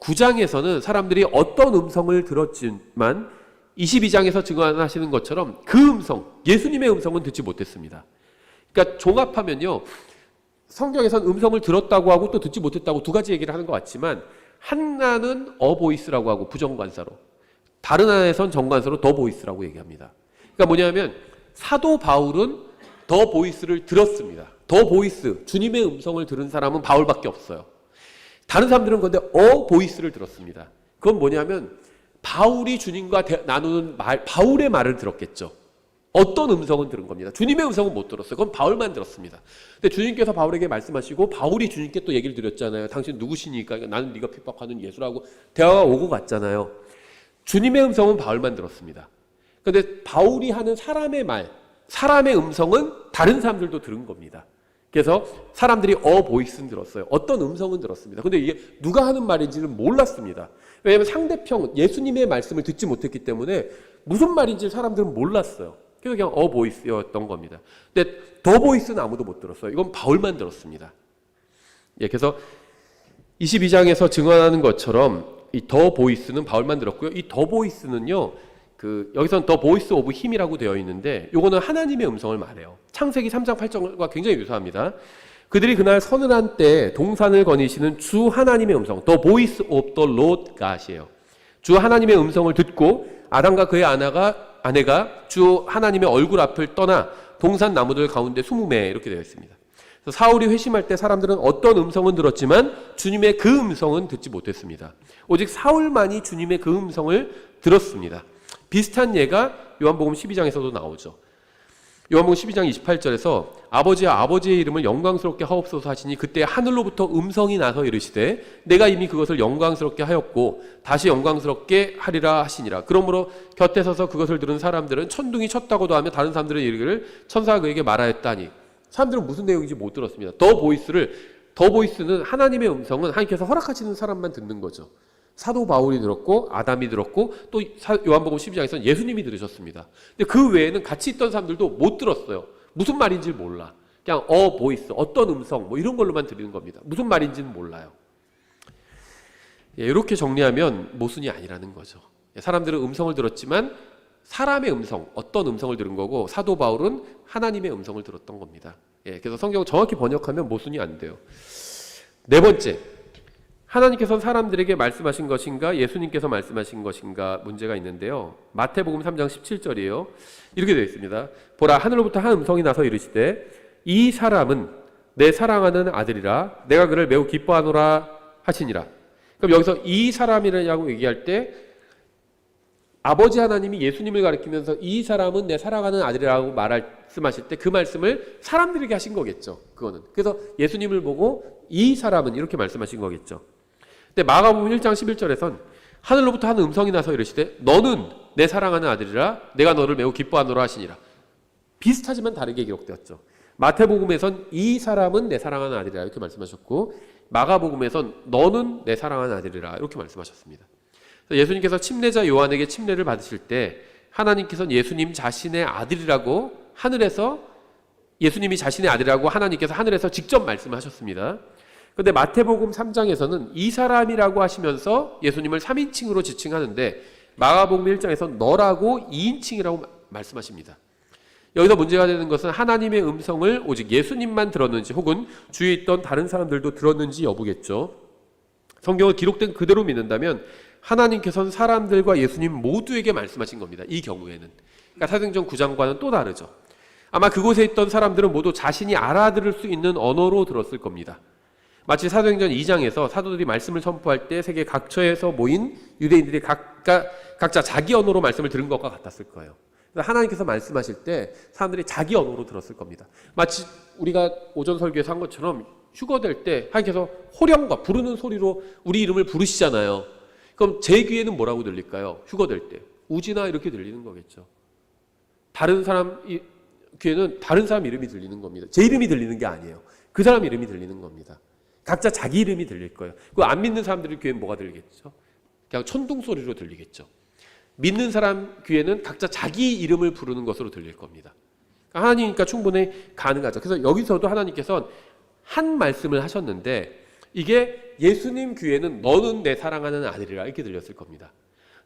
9장에서는 사람들이 어떤 음성을 들었지만 22장에서 증언하시는 것처럼 그 음성, 예수님의 음성은 듣지 못했습니다. 그러니까 종합하면요, 성경에서는 음성을 들었다고 하고 또 듣지 못했다고 두 가지 얘기를 하는 것 같지만, 하나는 어보이스라고 하고 부정관사로, 다른 하나에선 정관사로 더 보이스라고 얘기합니다. 그러니까 뭐냐면 사도 바울은 더 보이스를 들었습니다. 더 보이스, 주님의 음성을 들은 사람은 바울밖에 없어요. 다른 사람들은 그런데 보이스를 들었습니다. 그건 뭐냐면 바울이 주님과 나누는 말, 바울의 말을 들었겠죠. 어떤 음성은 들은 겁니다. 주님의 음성은 못 들었어요. 그건 바울만 들었습니다. 근데 주님께서 바울에게 말씀하시고 바울이 주님께 또 얘기를 드렸잖아요. 당신 누구시니까? 나는 네가 핍박하는 예수라고 대화가 오고 갔잖아요. 주님의 음성은 바울만 들었습니다. 그런데 바울이 하는 사람의 말, 사람의 음성은 다른 사람들도 들은 겁니다. 그래서 사람들이 보이스는 들었어요. 어떤 음성은 들었습니다. 근데 이게 누가 하는 말인지는 몰랐습니다. 왜냐하면 상대편 예수님의 말씀을 듣지 못했기 때문에 무슨 말인지 사람들은 몰랐어요. 그래서 그냥 보이스였던 겁니다. 근데 더 보이스는 아무도 못 들었어요. 이건 바울만 들었습니다. 예, 그래서 22장에서 증언하는 것처럼 이 더 보이스는 바울만 들었고요. 이 더 보이스는요, 여기서는 더 보이스 오브 힘이라고 되어 있는데, 요거는 하나님의 음성을 말해요. 창세기 3장 8절과 굉장히 유사합니다. 그들이 그날 서늘한 때 동산을 거니시는 주 하나님의 음성, the voice of the Lord God이에요. 주 하나님의 음성을 듣고 아담과 그의 아내가 주 하나님의 얼굴 앞을 떠나 동산 나무들 가운데 숨으매, 이렇게 되어 있습니다. 그래서 사울이 회심할 때 사람들은 어떤 음성은 들었지만 주님의 그 음성은 듣지 못했습니다. 오직 사울만이 주님의 그 음성을 들었습니다. 비슷한 예가 요한복음 12장에서도 나오죠. 요한복음 12장 28절에서 아버지의 이름을 영광스럽게 하옵소서 하시니 그때 하늘로부터 음성이 나서 이르시되 내가 이미 그것을 영광스럽게 하였고 다시 영광스럽게 하리라 하시니라. 그러므로 곁에 서서 그것을 들은 사람들은 천둥이 쳤다고도 하며 다른 사람들은 이르기를 천사가 그에게 말하였다니. 사람들은 무슨 내용인지 못 들었습니다. 더 보이스는 하나님의 음성은 하나님께서 허락하시는 사람만 듣는 거죠. 사도 바울이 들었고 아담이 들었고 또 요한복음 12장에서는 예수님이 들으셨습니다. 근데 그 외에는 같이 있던 사람들도 못 들었어요. 무슨 말인지 몰라. 그냥 보이스, 어떤 음성 뭐 이런 걸로만 들리는 겁니다. 무슨 말인지는 몰라요. 예, 이렇게 정리하면 모순이 아니라는 거죠. 사람들은 음성을 들었지만 사람의 음성, 어떤 음성을 들은 거고 사도 바울은 하나님의 음성을 들었던 겁니다. 예, 그래서 성경을 정확히 번역하면 모순이 안 돼요. 네 번째, 하나님께서 사람들에게 말씀하신 것인가 예수님께서 말씀하신 것인가 문제가 있는데요. 마태복음 3장 17절이에요. 이렇게 되어 있습니다. 보라, 하늘로부터 한 음성이 나서 이르시되 이 사람은 내 사랑하는 아들이라 내가 그를 매우 기뻐하노라 하시니라. 그럼 여기서 이 사람이라고 얘기할 때 아버지 하나님이 예수님을 가리키면서 이 사람은 내 사랑하는 아들이라고 말씀하실 때 그 말씀을 사람들에게 하신 거겠죠. 그거는. 그래서 예수님을 보고 이 사람은 이렇게 말씀하신 거겠죠. 근데 마가복음 1장 11절에선 하늘로부터 한 음성이 나서 이르시되 너는 내 사랑하는 아들이라 내가 너를 매우 기뻐하노라 하시니라. 비슷하지만 다르게 기록되었죠. 마태복음에선 이 사람은 내 사랑하는 아들이라 이렇게 말씀하셨고 마가복음에선 너는 내 사랑하는 아들이라 이렇게 말씀하셨습니다. 예수님께서 침례자 요한에게 침례를 받으실 때 하나님께서는 예수님 자신의 아들이라고 하늘에서 예수님이 자신의 아들이라고 하나님께서 하늘에서 직접 말씀하셨습니다. 그런데 마태복음 3장에서는 이 사람이라고 하시면서 예수님을 3인칭으로 지칭하는데 마가복음 1장에서는 너라고 2인칭이라고 말씀하십니다. 여기서 문제가 되는 것은 하나님의 음성을 오직 예수님만 들었는지 혹은 주위에 있던 다른 사람들도 들었는지 여부겠죠. 성경을 기록된 그대로 믿는다면 하나님께서는 사람들과 예수님 모두에게 말씀하신 겁니다. 이 경우에는. 그러니까 사도행전 9장과는 또 다르죠. 아마 그곳에 있던 사람들은 모두 자신이 알아들을 수 있는 언어로 들었을 겁니다. 마치 사도행전 2장에서 사도들이 말씀을 선포할 때 세계 각처에서 모인 유대인들이 각자 자기 언어로 말씀을 들은 것과 같았을 거예요. 하나님께서 말씀하실 때 사람들이 자기 언어로 들었을 겁니다. 마치 우리가 오전 설교에서 한 것처럼 휴거될 때 하나님께서 호령과 부르는 소리로 우리 이름을 부르시잖아요. 그럼 제 귀에는 뭐라고 들릴까요? 휴거될 때 우지나 이렇게 들리는 거겠죠. 다른 사람 귀에는 다른 사람 이름이 들리는 겁니다. 제 이름이 들리는 게 아니에요. 그 사람 이름이 들리는 겁니다. 각자 자기 이름이 들릴 거예요. 그 안 믿는 사람들 귀에는 뭐가 들리겠죠? 그냥 천둥 소리로 들리겠죠. 믿는 사람 귀에는 각자 자기 이름을 부르는 것으로 들릴 겁니다. 하나님이니까 충분히 가능하죠. 그래서 여기서도 하나님께서는 한 말씀을 하셨는데 이게 예수님 귀에는 너는 내 사랑하는 아들이라 이렇게 들렸을 겁니다.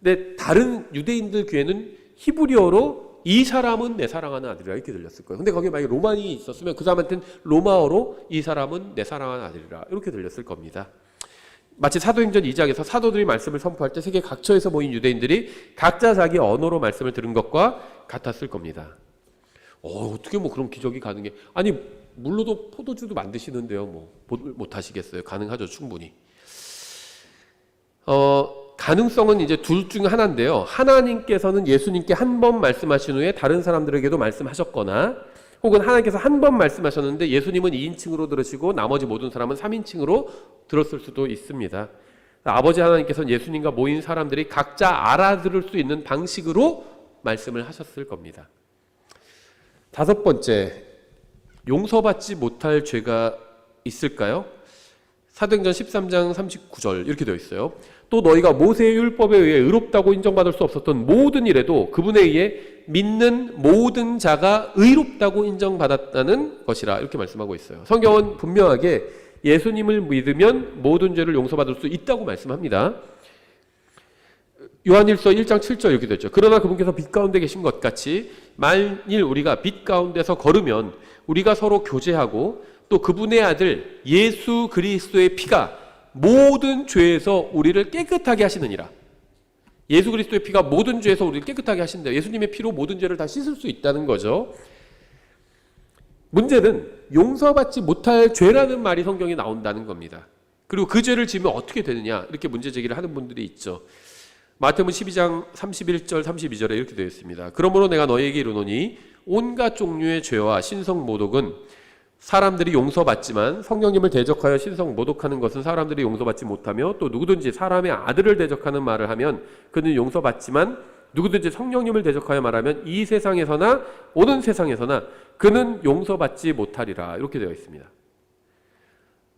근데 다른 유대인들 귀에는 히브리어로 이 사람은 내 사랑하는 아들이라 이렇게 들렸을 거예요. 근데 거기에 만약에 로만이 있었으면 그 사람한테는 로마어로 이 사람은 내 사랑하는 아들이라 이렇게 들렸을 겁니다. 마치 사도행전 2장에서 사도들이 말씀을 선포할 때 세계 각처에서 모인 유대인들이 각자 자기 언어로 말씀을 들은 것과 같았을 겁니다. 어떻게 뭐 그런 기적이 가능해? 아니 물로도 포도주도 만드시는데요. 뭐 못 하시겠어요? 가능하죠, 충분히. 가능성은 이제 둘 중 하나인데요. 하나님께서는 예수님께 한 번 말씀하신 후에 다른 사람들에게도 말씀하셨거나, 혹은 하나님께서 한 번 말씀하셨는데 예수님은 2인칭으로 들으시고 나머지 모든 사람은 3인칭으로 들었을 수도 있습니다. 아버지 하나님께서는 예수님과 모인 사람들이 각자 알아들을 수 있는 방식으로 말씀을 하셨을 겁니다. 다섯 번째, 용서받지 못할 죄가 있을까요? 사도행전 13장 39절 이렇게 되어 있어요. 또 너희가 모세의 율법에 의해 의롭다고 인정받을 수 없었던 모든 일에도 그분에 의해 믿는 모든 자가 의롭다고 인정받았다는 것이라 이렇게 말씀하고 있어요. 성경은 분명하게 예수님을 믿으면 모든 죄를 용서받을 수 있다고 말씀합니다. 요한일서 1장 7절 이렇게 되죠. 그러나 그분께서 빛 가운데 계신 것 같이 만일 우리가 빛 가운데서 걸으면 우리가 서로 교제하고 또 그분의 아들 예수 그리스도의 피가 모든 죄에서 우리를 깨끗하게 하시느니라. 예수 그리스도의 피가 모든 죄에서 우리를 깨끗하게 하신다. 예수님의 피로 모든 죄를 다 씻을 수 있다는 거죠. 문제는 용서받지 못할 죄라는 말이 성경에 나온다는 겁니다. 그리고 그 죄를 지으면 어떻게 되느냐 이렇게 문제 제기를 하는 분들이 있죠. 마태복음 12장 31절 32절에 이렇게 되어 있습니다. 그러므로 내가 너희에게 이르노니 온갖 종류의 죄와 신성 모독은 사람들이 용서받지만 성령님을 대적하여 신성 모독하는 것은 사람들이 용서받지 못하며, 또 누구든지 사람의 아들을 대적하는 말을 하면 그는 용서받지만 누구든지 성령님을 대적하여 말하면 이 세상에서나 오는 세상에서나 그는 용서받지 못하리라 이렇게 되어 있습니다.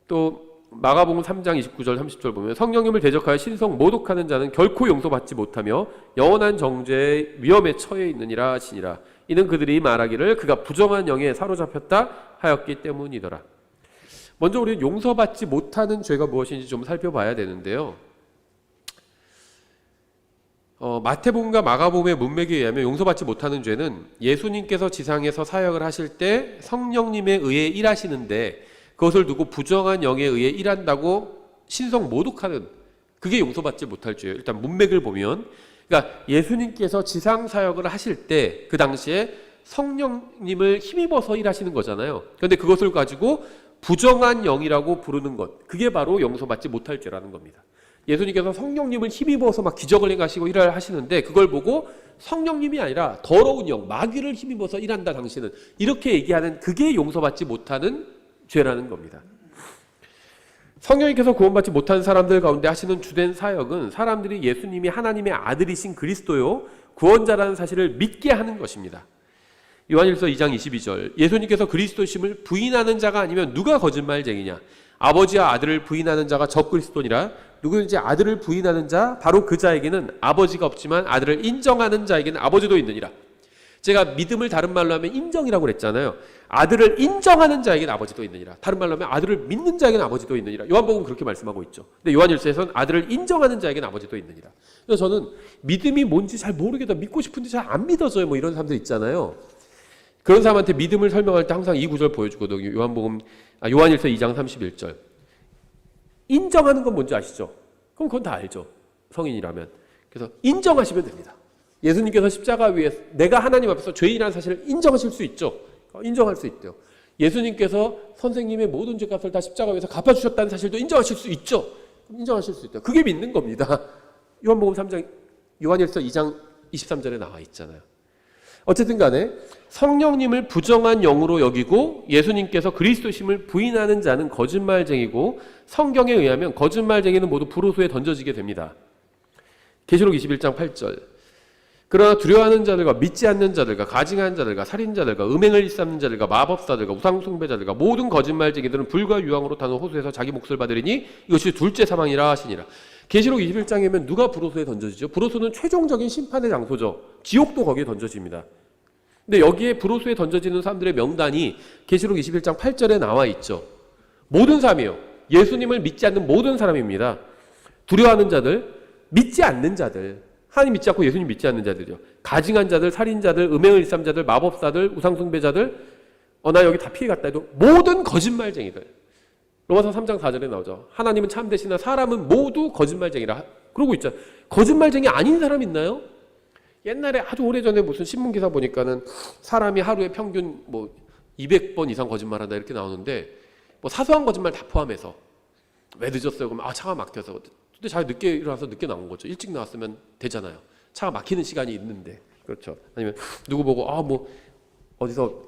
또 마가복음 3장 29절 30절 보면 성령님을 대적하여 신성 모독하는 자는 결코 용서받지 못하며 영원한 정죄의 위험에 처해 있느니라 하시니라. 이는 그들이 말하기를 그가 부정한 영에 사로잡혔다 하였기 때문이더라. 먼저 우리는 용서받지 못하는 죄가 무엇인지 좀 살펴봐야 되는데요. 마태복음과 마가복음의 문맥에 의하면 용서받지 못하는 죄는 예수님께서 지상에서 사역을 하실 때 성령님에 의해 일하시는데 그것을 두고 부정한 영에 의해 일한다고 신성 모독하는, 그게 용서받지 못할 죄예요. 일단 문맥을 보면, 그러니까 예수님께서 지상 사역을 하실 때 그 당시에 성령님을 힘입어서 일하시는 거잖아요. 그런데 그것을 가지고 부정한 영이라고 부르는 것, 그게 바로 용서받지 못할 죄라는 겁니다. 예수님께서 성령님을 힘입어서 막 기적을 행하시고 일을 하시는데 그걸 보고 성령님이 아니라 더러운 영, 마귀를 힘입어서 일한다 당신은, 이렇게 얘기하는, 그게 용서받지 못하는 죄라는 겁니다. 성령님께서 구원받지 못한 사람들 가운데 하시는 주된 사역은 사람들이 예수님이 하나님의 아들이신 그리스도요 구원자라는 사실을 믿게 하는 것입니다. 요한일서 2장 22절, 예수님께서 그리스도심을 부인하는 자가 아니면 누가 거짓말쟁이냐? 아버지와 아들을 부인하는 자가 적그리스도니라. 누구든지 아들을 부인하는 자, 바로 그 자에게는 아버지가 없지만 아들을 인정하는 자에게는 아버지도 있느니라. 제가 믿음을 다른 말로 하면 인정이라고 그랬잖아요. 아들을 인정하는 자에게는 아버지도 있느니라. 다른 말로 하면 아들을 믿는 자에게는 아버지도 있느니라. 요한복음은 그렇게 말씀하고 있죠. 근데 요한일서에서는 아들을 인정하는 자에게는 아버지도 있느니라. 그래서 저는 믿음이 뭔지 잘 모르겠다, 믿고 싶은데 잘 안 믿어져요, 뭐 이런 사람들 있잖아요. 그런 사람한테 믿음을 설명할 때 항상 이 구절 보여주거든요. 요한일서 2장 31절. 인정하는 건 뭔지 아시죠? 그럼 그건 다 알죠, 성인이라면. 그래서 인정하시면 됩니다. 예수님께서 십자가 위에 내가 하나님 앞에서 죄인이라는 사실을 인정하실 수 있죠. 인정할 수 있대요. 예수님께서 선생님의 모든 죄값을 다 십자가 위에서 갚아주셨다는 사실도 인정하실 수 있죠. 인정하실 수 있대요. 그게 믿는 겁니다. 요한복음 3장, 요한일서 2장 23절에 나와 있잖아요. 어쨌든 간에 성령님을 부정한 영으로 여기고 예수님께서 그리스도심을 부인하는 자는 거짓말쟁이고, 성경에 의하면 거짓말쟁이는 모두 불호수에 던져지게 됩니다. 계시록 21장 8절, 그러나 두려워하는 자들과 믿지 않는 자들과 가증한 자들과 살인자들과 음행을 일삼는 자들과 마법사들과 우상숭배자들과 모든 거짓말쟁이들은 불과 유황으로 타는 호수에서 자기 몫을 받으리니 이것이 둘째 사망이라 하시니라. 계시록 21장이면 누가 불호수에 던져지죠? 불호수는 최종적인 심판의 장소죠. 지옥도 거기에 던져집니다. 근데 여기에 불호수에 던져지는 사람들의 명단이 계시록 21장 8절에 나와 있죠. 모든 사람이에요. 예수님을 믿지 않는 모든 사람입니다. 두려워하는 자들, 믿지 않는 자들, 하나님 믿지 않고 예수님 믿지 않는 자들이요. 가증한 자들, 살인자들, 음행을 일삼 자들, 마법사들, 우상숭배자들, 나 여기 다 피해갔다 해도 모든 거짓말쟁이들. 로마서 3장 4절에 나오죠. 하나님은 참되시나 사람은 모두 거짓말쟁이라 그러고 있잖아요. 거짓말쟁이 아닌 사람 있나요? 옛날에 아주 오래전에 무슨 신문기사 보니까는 사람이 하루에 평균 200번 이상 거짓말한다 이렇게 나오는데 사소한 거짓말 다 포함해서 왜 늦었어요? 그러면 차가 막혀서. 근데 잘 늦게 일어나서 늦게 나온 거죠. 일찍 나왔으면 되잖아요. 차가 막히는 시간이 있는데. 그렇죠. 아니면 누구 보고 어디서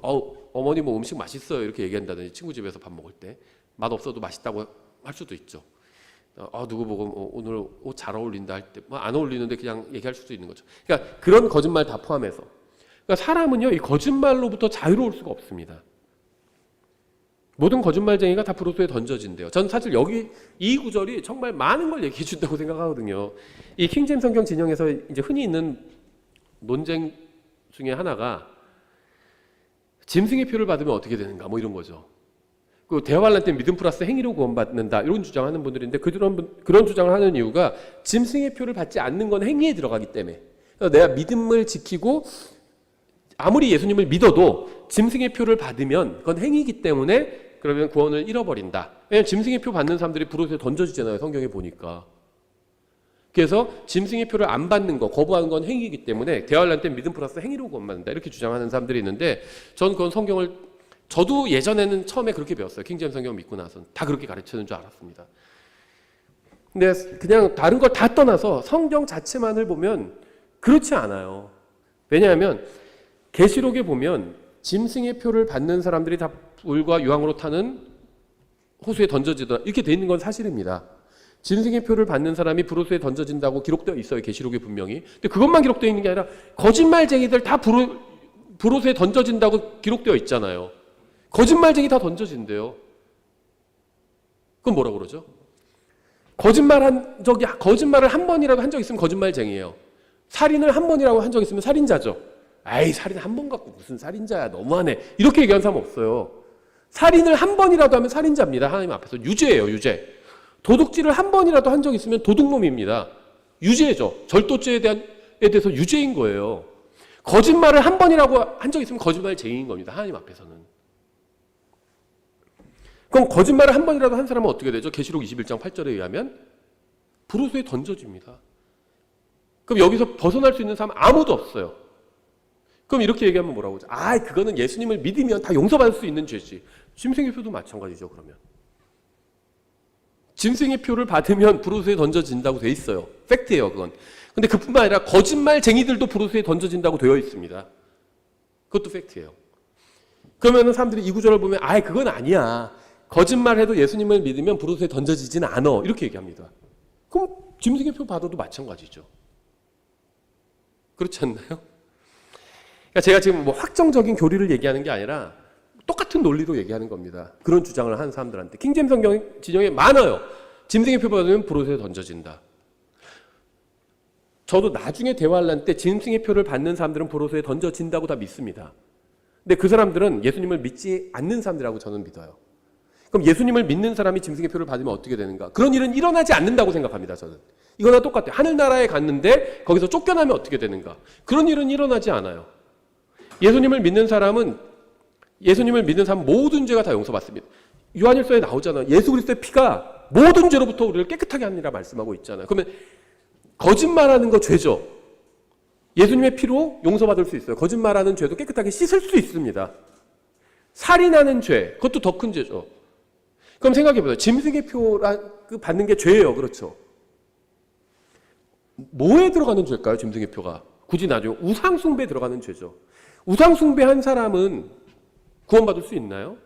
어머니 음식 맛있어요 이렇게 얘기한다든지 친구 집에서 밥 먹을 때 맛 없어도 맛있다고 할 수도 있죠. 누구 보고 오늘 옷 잘 어울린다 할 때 안 어울리는데 그냥 얘기할 수도 있는 거죠. 그러니까 그런 거짓말 다 포함해서. 그러니까 사람은요 이 거짓말로부터 자유로울 수가 없습니다. 모든 거짓말쟁이가 다 브로스에 던져진대요. 저는 사실 여기 이 구절이 정말 많은 걸 얘기해 준다고 생각하거든요. 이 킹제임스 성경 진영에서 이제 흔히 있는 논쟁 중에 하나가 짐승의 표를 받으면 어떻게 되는가 이런 거죠. 그 대화할 때 믿음 플러스 행위로 구원받는다 이런 주장하는 분들인데 그런 주장을 하는 이유가 짐승의 표를 받지 않는 건 행위에 들어가기 때문에. 그래서 내가 믿음을 지키고 아무리 예수님을 믿어도 짐승의 표를 받으면 그건 행위이기 때문에 그러면 구원을 잃어버린다. 왜냐하면 짐승의 표 받는 사람들이 브로스에 던져지잖아요. 성경에 보니까. 그래서 짐승의 표를 안 받는 거, 거부하는 건 행위이기 때문에 대화할 때 믿음 플러스 행위로 구원받는다 이렇게 주장하는 사람들이 있는데 저는 그건 성경을 저도 예전에는 처음에 그렇게 배웠어요. 킹제임스 성경 믿고 나서는 다 그렇게 가르치는 줄 알았습니다. 근데 그냥 다른 걸 다 떠나서 성경 자체만을 보면 그렇지 않아요. 왜냐하면 계시록에 보면 짐승의 표를 받는 사람들이 다 불과 유황으로 타는 호수에 던져지더라 이렇게 돼 있는 건 사실입니다. 짐승의 표를 받는 사람이 브로스에 던져진다고 기록되어 있어요. 계시록에 분명히. 근데 그것만 기록되어 있는 게 아니라 거짓말쟁이들 다 브로스에 던져진다고 기록되어 있잖아요. 거짓말쟁이 다 던져진대요. 그건 뭐라고 그러죠? 거짓말을 한 번이라도 한 적 있으면 거짓말쟁이에요. 살인을 한 번이라고 한 적 있으면 살인자죠. 살인 한 번 갖고 무슨 살인자야 너무하네 이렇게 얘기하는 사람 없어요. 살인을 한 번이라도 하면 살인자입니다. 하나님 앞에서 유죄예요. 유죄. 도둑질을 한 번이라도 한 적 있으면 도둑놈입니다. 유죄죠. 절도죄에 대해서 유죄인 거예요. 거짓말을 한 번이라고 한 적 있으면 거짓말쟁이인 겁니다. 하나님 앞에서는. 그럼 거짓말을 한 번이라도 한 사람은 어떻게 되죠? 계시록 21장 8절에 의하면 브로스에 던져집니다. 그럼 여기서 벗어날 수 있는 사람은 아무도 없어요. 그럼 이렇게 얘기하면 뭐라고 하죠? 그거는 예수님을 믿으면 다 용서받을 수 있는 죄지. 짐승의 표도 마찬가지죠. 그러면 짐승의 표를 받으면 브로스에 던져진다고 돼 있어요. 팩트예요. 그건. 근데 그뿐만 아니라 거짓말쟁이들도 브로스에 던져진다고 되어 있습니다. 그것도 팩트예요. 그러면 사람들이 이 구절을 보면 그건 아니야. 거짓말해도 예수님을 믿으면 브로스에 던져지진 않아. 이렇게 얘기합니다. 그럼 짐승의 표 받아도 마찬가지죠. 그렇지 않나요? 그러니까 제가 지금 확정적인 교리를 얘기하는 게 아니라 똑같은 논리로 얘기하는 겁니다. 그런 주장을 하는 사람들한테. 킹제임스 성경 진영에 많아요. 짐승의 표 받으면 브로스에 던져진다. 저도 나중에 대화할 때 짐승의 표를 받는 사람들은 브로스에 던져진다고 다 믿습니다. 근데 그 사람들은 예수님을 믿지 않는 사람들이라고 저는 믿어요. 그럼 예수님을 믿는 사람이 짐승의 표를 받으면 어떻게 되는가? 그런 일은 일어나지 않는다고 생각합니다. 저는. 이거나 똑같아요. 하늘나라에 갔는데 거기서 쫓겨나면 어떻게 되는가? 그런 일은 일어나지 않아요. 예수님을 믿는 사람은 모든 죄가 다 용서받습니다. 요한일서에 나오잖아요. 예수 그리스도의 피가 모든 죄로부터 우리를 깨끗하게 하느니라 말씀하고 있잖아요. 그러면 거짓말하는 거 죄죠. 예수님의 피로 용서받을 수 있어요. 거짓말하는 죄도 깨끗하게 씻을 수 있습니다. 살인하는 죄, 그것도 더 큰 죄죠. 그럼 생각해보세요. 짐승의 표를 받는 게 죄예요. 그렇죠. 뭐에 들어가는 죄일까요? 짐승의 표가. 굳이 나중에 우상숭배에 들어가는 죄죠. 우상숭배한 사람은 구원받을 수 있나요?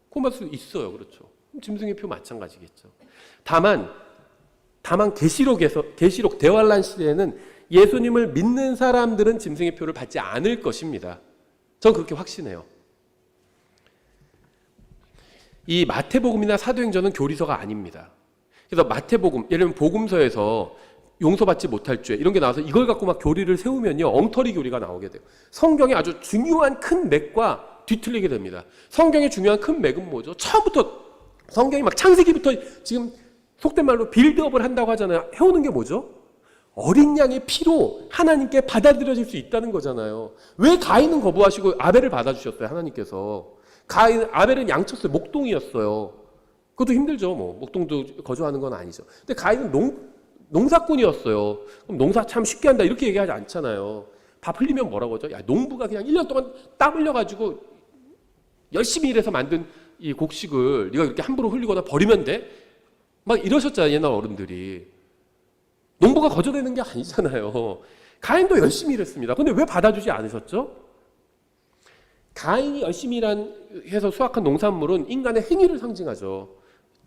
구원받을 수 있어요. 그렇죠. 짐승의 표 마찬가지겠죠. 다만 계시록 대환란 시대에는 예수님을 믿는 사람들은 짐승의 표를 받지 않을 것입니다. 전 그렇게 확신해요. 이 마태복음이나 사도행전은 교리서가 아닙니다. 그래서 마태복음, 예를 들면 복음서에서 용서받지 못할 죄 이런 게 나와서 이걸 갖고 막 교리를 세우면요 엉터리 교리가 나오게 돼요. 성경의 아주 중요한 큰 맥과 뒤틀리게 됩니다. 성경의 중요한 큰 맥은 뭐죠? 처음부터 성경이 막 창세기부터 지금 속된 말로 빌드업을 한다고 하잖아요. 해오는 게 뭐죠? 어린 양의 피로 하나님께 받아들여질 수 있다는 거잖아요. 왜 가인은 거부하시고 아벨을 받아주셨어요? 하나님께서. 아벨은 양쳤어요. 목동이었어요. 그것도 힘들죠. 뭐 목동도 거주하는 건 아니죠. 근데 가인은 농사꾼이었어요. 그럼 농사 참 쉽게 한다 이렇게 얘기하지 않잖아요. 밥 흘리면 뭐라고 하죠? 야, 농부가 그냥 1년 동안 땀 흘려가지고 열심히 일해서 만든 이 곡식을 네가 이렇게 함부로 흘리거나 버리면 돼? 막 이러셨잖아요. 옛날 어른들이. 농부가 거저되는 게 아니잖아요. 가인도 열심히 일했습니다. 근데 왜 받아주지 않으셨죠? 가인이 열심히 해서 수확한 농산물은 인간의 행위를 상징하죠.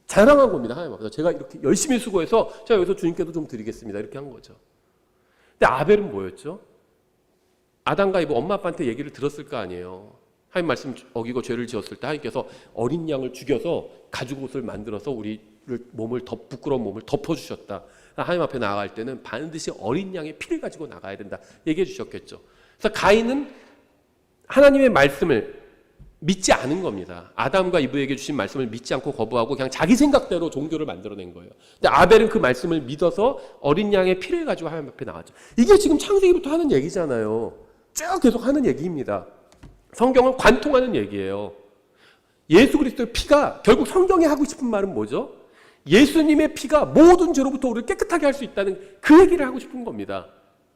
자랑한 겁니다. 하나님 앞에서 제가 이렇게 열심히 수고해서 제가 여기서 주님께도 좀 드리겠습니다. 이렇게 한 거죠. 근데 아벨은 뭐였죠? 아담과 이브 엄마 아빠한테 얘기를 들었을 거 아니에요. 하나님 말씀 어기고 죄를 지었을 때 하나님께서 어린 양을 죽여서 가죽 옷을 만들어서 우리를 부끄러운 몸을 덮어주셨다. 하나님 앞에 나아갈 때는 반드시 어린 양의 피를 가지고 나가야 된다. 얘기해 주셨겠죠. 그래서 가인은 하나님의 말씀을 믿지 않은 겁니다. 아담과 이브에게 주신 말씀을 믿지 않고 거부하고 그냥 자기 생각대로 종교를 만들어낸 거예요. 근데 아벨은 그 말씀을 믿어서 어린 양의 피를 가지고 하나님 앞에 나왔죠. 이게 지금 창세기부터 하는 얘기잖아요. 쭉 계속 하는 얘기입니다. 성경은 관통하는 얘기예요. 예수 그리스도의 피가 결국 성경이 하고 싶은 말은 뭐죠? 예수님의 피가 모든 죄로부터 우리를 깨끗하게 할 수 있다는 그 얘기를 하고 싶은 겁니다.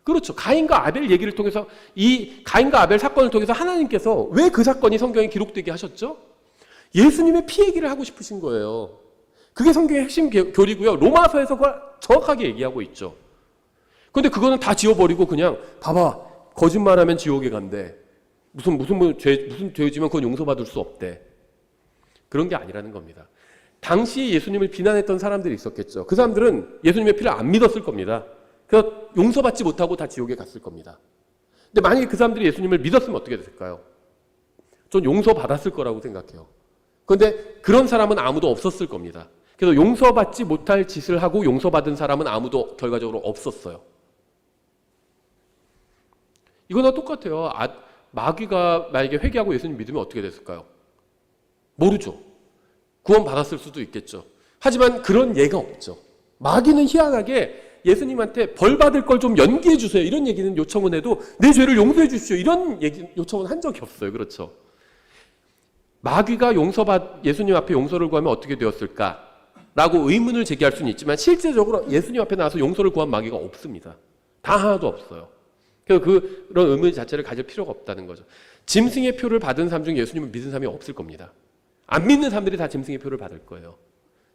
그렇죠. 가인과 아벨 얘기를 통해서 이 가인과 아벨 사건을 통해서 하나님께서 왜 그 사건이 성경에 기록되게 하셨죠? 예수님의 피 얘기를 하고 싶으신 거예요. 그게 성경의 핵심 교리고요. 로마서에서 정확하게 얘기하고 있죠. 그런데 그거는 다 지워버리고 그냥 봐봐 거짓말하면 지옥에 간대. 무슨 죄지면 그건 용서받을 수 없대. 그런 게 아니라는 겁니다. 당시 예수님을 비난했던 사람들이 있었겠죠. 그 사람들은 예수님의 피를 안 믿었을 겁니다. 그래서 용서받지 못하고 다 지옥에 갔을 겁니다. 근데 만약에 그 사람들이 예수님을 믿었으면 어떻게 됐을까요? 전 용서받았을 거라고 생각해요. 그런데 그런 사람은 아무도 없었을 겁니다. 그래서 용서받지 못할 짓을 하고 용서받은 사람은 아무도 결과적으로 없었어요. 이거나 똑같아요. 마귀가 만약에 회개하고 예수님 믿으면 어떻게 됐을까요? 모르죠. 구원받았을 수도 있겠죠. 하지만 그런 예가 없죠. 마귀는 희한하게 예수님한테 벌 받을 걸 좀 연기해 주세요. 이런 얘기는 요청은 해도 내 죄를 용서해 주십시오. 이런 요청은 한 적이 없어요. 그렇죠. 마귀가 예수님 앞에 용서를 구하면 어떻게 되었을까? 라고 의문을 제기할 수는 있지만 실제적으로 예수님 앞에 나와서 용서를 구한 마귀가 없습니다. 다 하나도 없어요. 그래서 그런 의문 자체를 가질 필요가 없다는 거죠. 짐승의 표를 받은 사람 중에 예수님을 믿은 사람이 없을 겁니다. 안 믿는 사람들이 다 짐승의 표를 받을 거예요.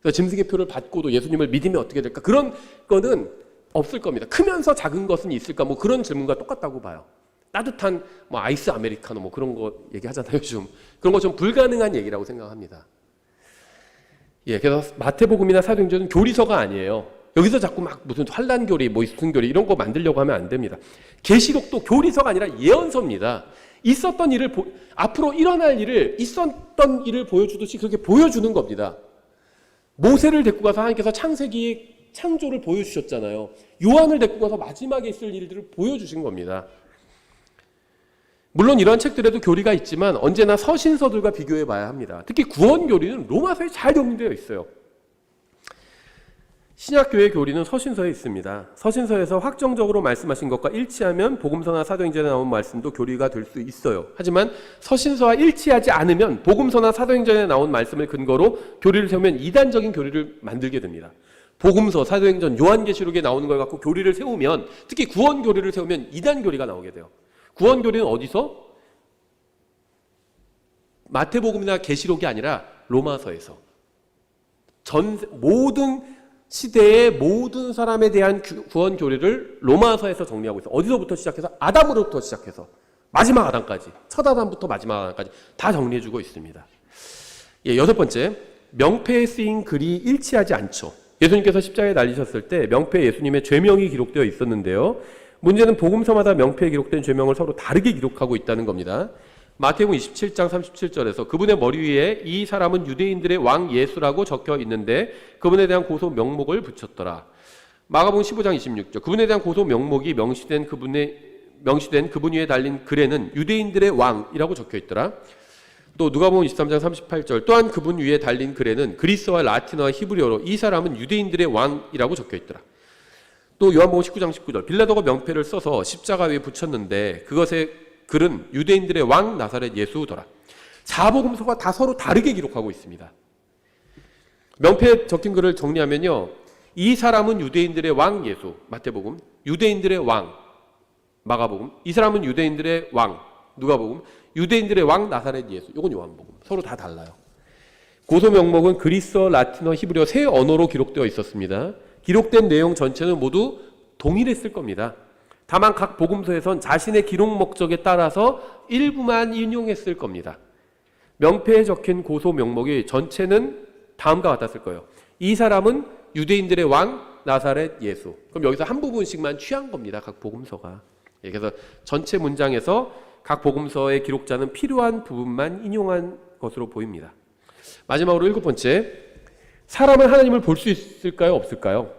그래서 짐승의 표를 받고도 예수님을 믿으면 어떻게 될까? 그런 거는 없을 겁니다. 크면서 작은 것은 있을까? 뭐 그런 질문과 똑같다고 봐요. 따뜻한 뭐 아이스 아메리카노 뭐 그런 거 얘기하잖아요, 요즘. 그런 거 좀 불가능한 얘기라고 생각합니다. 예, 그래서 마태복음이나 사도행전은 교리서가 아니에요. 여기서 자꾸 막 무슨 환란 교리, 뭐 무슨 교리 이런 거 만들려고 하면 안 됩니다. 계시록도 교리서가 아니라 예언서입니다. 있었던 일을 앞으로 일어날 일을 있었던 일을 보여주듯이 그렇게 보여주는 겁니다. 모세를 데리고 가서 하나님께서 창세기의 창조를 보여주셨잖아요. 요한을 데리고 가서 마지막에 있을 일들을 보여주신 겁니다. 물론 이러한 책들에도 교리가 있지만 언제나 서신서들과 비교해 봐야 합니다. 특히 구원 교리는 로마서에 잘 정리되어 있어요. 신약교회 교리는 서신서에 있습니다. 서신서에서 확정적으로 말씀하신 것과 일치하면 복음서나 사도행전에 나온 말씀도 교리가 될 수 있어요. 하지만 서신서와 일치하지 않으면 복음서나 사도행전에 나온 말씀을 근거로 교리를 세우면 이단적인 교리를 만들게 됩니다. 복음서, 사도행전, 요한계시록에 나오는 걸 갖고 교리를 세우면, 특히 구원 교리를 세우면 이단 교리가 나오게 돼요. 구원 교리는 어디서? 마태복음이나 계시록이 아니라 로마서에서. 모든 시대의 모든 사람에 대한 구원 교리를 로마서에서 정리하고 있어요. 어디서부터 시작해서? 아담으로부터 시작해서 마지막 아담까지, 첫 아담부터 마지막 아담까지 다 정리해주고 있습니다. 예, 6번째, 명패에 쓰인 글이 일치하지 않죠. 예수님께서 십자가에 달리셨을 때 명패에 예수님의 죄명이 기록되어 있었는데요. 문제는 복음서마다 명패에 기록된 죄명을 서로 다르게 기록하고 있다는 겁니다. 마태복음 27장 37절에서 그분의 머리 위에 이 사람은 유대인들의 왕 예수라고 적혀 있는데 그분에 대한 고소 명목을 붙였더라. 마가복음 15장 26절 그분에 대한 고소 명목이 명시된 그분 위에 달린 글에는 유대인들의 왕이라고 적혀 있더라. 또 누가복음 23장 38절 또한 그분 위에 달린 글에는 그리스어와 라틴어와 히브리어로 이 사람은 유대인들의 왕이라고 적혀 있더라. 또 요한복음 19장 19절 빌라도가 명패를 써서 십자가 위에 붙였는데 그것의 글은 유대인들의 왕 나사렛 예수더라. 사복음서가 다 서로 다르게 기록하고 있습니다. 명패에 적힌 글을 정리하면요, 이 사람은 유대인들의 왕 예수 마태복음, 유대인들의 왕 마가복음, 이 사람은 유대인들의 왕 누가복음, 유대인들의 왕 나사렛 예수, 이건 요한복음. 서로 다 달라요. 고소 명목은 그리스어, 라틴어, 히브리어 세 언어로 기록되어 있었습니다. 기록된 내용 전체는 모두 동일했을 겁니다. 다만 각 복음서에선 자신의 기록 목적에 따라서 일부만 인용했을 겁니다. 명패에 적힌 고소 명목이 전체는 다음과 같았을 거예요. 이 사람은 유대인들의 왕 나사렛 예수. 그럼 여기서 한 부분씩만 취한 겁니다. 각 복음서가. 그래서 전체 문장에서 각 복음서의 기록자는 필요한 부분만 인용한 것으로 보입니다. 마지막으로 7번째, 사람은 하나님을 볼 수 있을까요? 없을까요?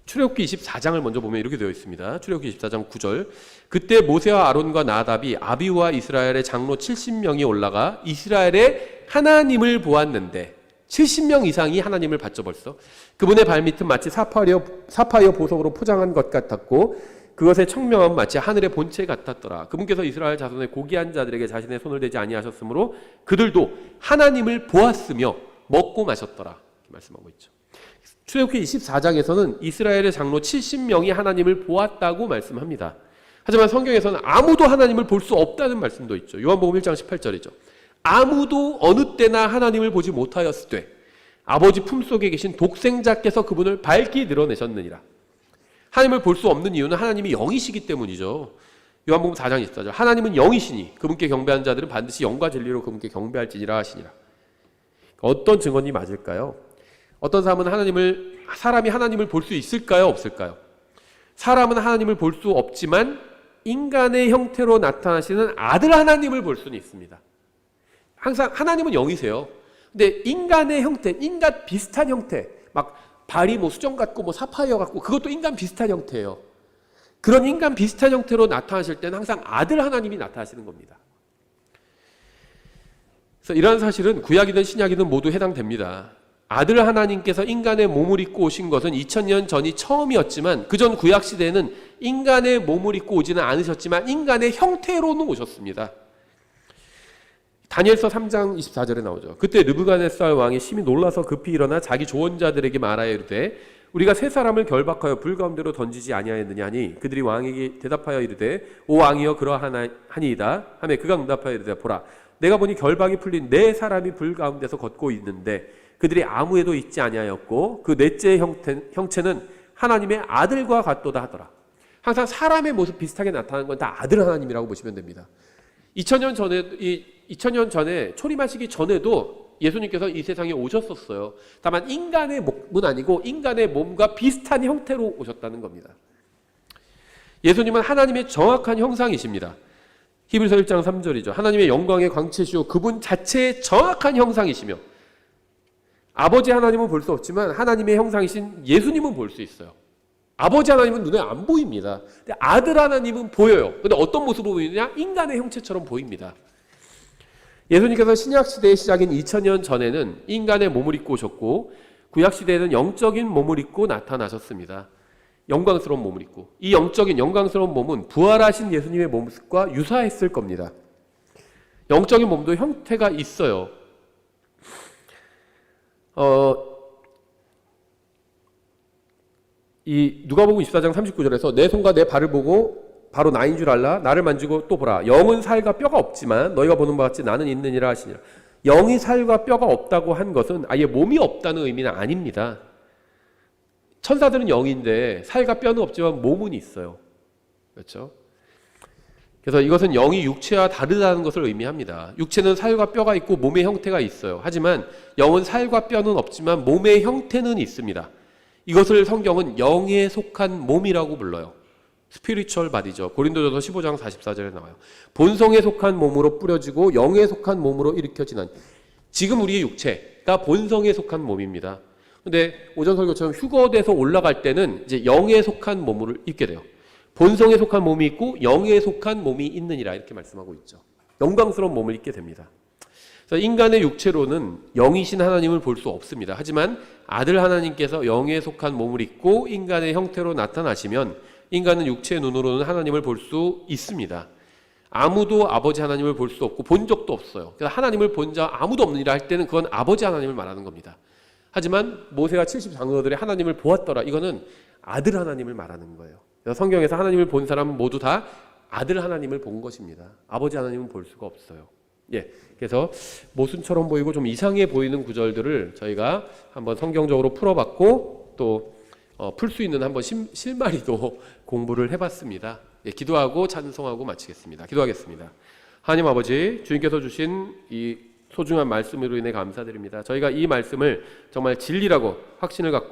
출애굽기 24장을 먼저 보면 이렇게 되어 있습니다. 출애굽기 24장 9절 그때 모세와 아론과 나답이 아비우와 이스라엘의 장로 70명이 올라가 이스라엘의 하나님을 보았는데 70명 이상이 하나님을 봤죠 벌써. 그분의 발밑은 마치 사파이어 보석으로 포장한 것 같았고 그것의 청명함은 마치 하늘의 본체 같았더라. 그분께서 이스라엘 자손의 고귀한 자들에게 자신의 손을 대지 아니하셨으므로 그들도 하나님을 보았으며 먹고 마셨더라. 이렇게 말씀하고 있죠. 출애굽기 24장에서는 이스라엘의 장로 70명이 하나님을 보았다고 말씀합니다. 하지만 성경에서는 아무도 하나님을 볼 수 없다는 말씀도 있죠. 요한복음 1장 18절이죠. 아무도 어느 때나 하나님을 보지 못하였으되 아버지 품속에 계신 독생자께서 그분을 밝히 드러내셨느니라. 하나님을 볼 수 없는 이유는 하나님이 영이시기 때문이죠. 요한복음 4장 24절 하나님은 영이시니 그분께 경배하는 자들은 반드시 영과 진리로 그분께 경배할지니라 하시니라. 어떤 증언이 맞을까요? 어떤 사람이 하나님을 볼 수 있을까요? 없을까요? 사람은 하나님을 볼 수 없지만 인간의 형태로 나타나시는 아들 하나님을 볼 수는 있습니다. 항상 하나님은 영이세요. 근데 인간의 형태, 인간 비슷한 형태, 막 발이 뭐 수정 같고 뭐 사파이어 같고 그것도 인간 비슷한 형태예요. 그런 인간 비슷한 형태로 나타나실 때는 항상 아들 하나님이 나타나시는 겁니다. 그래서 이러한 사실은 구약이든 신약이든 모두 해당됩니다. 아들 하나님께서 인간의 몸을 입고 오신 것은 2000년 전이 처음이었지만 그전 구약 시대에는 인간의 몸을 입고 오지는 않으셨지만 인간의 형태로는 오셨습니다. 다니엘서 3장 24절에 나오죠. 그때 느부갓네살 왕이 심히 놀라서 급히 일어나 자기 조언자들에게 말하여 이르되 우리가 세 사람을 결박하여 불 가운데로 던지지 아니하였느냐 하니 그들이 왕에게 대답하여 이르되 오 왕이여 그러하니이다 하매 그가 응답하여 이르되 보라 내가 보니 결박이 풀린 네 사람이 불 가운데서 걷고 있는데 그들이 아무에도 있지 아니하였고 그 넷째의 형체는 하나님의 아들과 같도다 하더라. 항상 사람의 모습 비슷하게 나타나는 건 다 아들 하나님이라고 보시면 됩니다. 2000년 전에 초림하시기 전에도 예수님께서 이 세상에 오셨었어요. 다만 인간의 몸은 아니고 인간의 몸과 비슷한 형태로 오셨다는 겁니다. 예수님은 하나님의 정확한 형상이십니다. 히브리서 1장 3절이죠. 하나님의 영광의 광채시오 그분 자체의 정확한 형상이시며 아버지 하나님은 볼 수 없지만 하나님의 형상이신 예수님은 볼 수 있어요. 아버지 하나님은 눈에 안 보입니다. 근데 아들 하나님은 보여요. 근데 어떤 모습으로 보이느냐? 인간의 형체처럼 보입니다. 예수님께서 신약시대의 시작인 2000년 전에는 인간의 몸을 입고 오셨고 구약시대에는 영적인 몸을 입고 나타나셨습니다. 영광스러운 몸을 입고 이 영적인 영광스러운 몸은 부활하신 예수님의 모습과 유사했을 겁니다. 영적인 몸도 형태가 있어요. 이 누가복음 24장 39절에서 내 손과 내 발을 보고 바로 나인 줄 알라. 나를 만지고 또 보라. 영은 살과 뼈가 없지만 너희가 보는 바 같이 나는 있느니라 하시니라. 영이 살과 뼈가 없다고 한 것은 아예 몸이 없다는 의미는 아닙니다. 천사들은 영인데 살과 뼈는 없지만 몸은 있어요. 그렇죠? 그래서 이것은 영이 육체와 다르다는 것을 의미합니다. 육체는 살과 뼈가 있고 몸의 형태가 있어요. 하지만 영은 살과 뼈는 없지만 몸의 형태는 있습니다. 이것을 성경은 영에 속한 몸이라고 불러요. 스피리추얼 바디죠. 고린도전서 15장 44절에 나와요. 본성에 속한 몸으로 뿌려지고 영에 속한 몸으로 일으켜지는 지금 우리의 육체가 본성에 속한 몸입니다. 근데 오전 설교처럼 휴거돼서 올라갈 때는 이제 영에 속한 몸을 입게 돼요. 본성에 속한 몸이 있고 영에 속한 몸이 있느니라 이렇게 말씀하고 있죠. 영광스러운 몸을 입게 됩니다. 그래서 인간의 육체로는 영이신 하나님을 볼 수 없습니다. 하지만 아들 하나님께서 영에 속한 몸을 입고 인간의 형태로 나타나시면 인간은 육체의 눈으로는 하나님을 볼 수 있습니다. 아무도 아버지 하나님을 볼 수 없고 본 적도 없어요. 그래서 하나님을 본 자 아무도 없느니라 할 때는 그건 아버지 하나님을 말하는 겁니다. 하지만 모세가 70장로들이 하나님을 보았더라. 이거는 아들 하나님을 말하는 거예요. 그래서 성경에서 하나님을 본 사람은 모두 다 아들 하나님을 본 것입니다. 아버지 하나님은 볼 수가 없어요. 예, 그래서 모순처럼 보이고 좀 이상해 보이는 구절들을 저희가 한번 성경적으로 풀어봤고 또 풀 수 있는 한번 실마리도 공부를 해봤습니다. 예, 기도하고 찬송하고 마치겠습니다. 기도하겠습니다. 하나님 아버지, 주님께서 주신 이 소중한 말씀으로 인해 감사드립니다. 저희가 이 말씀을 정말 진리라고 확신을 갖고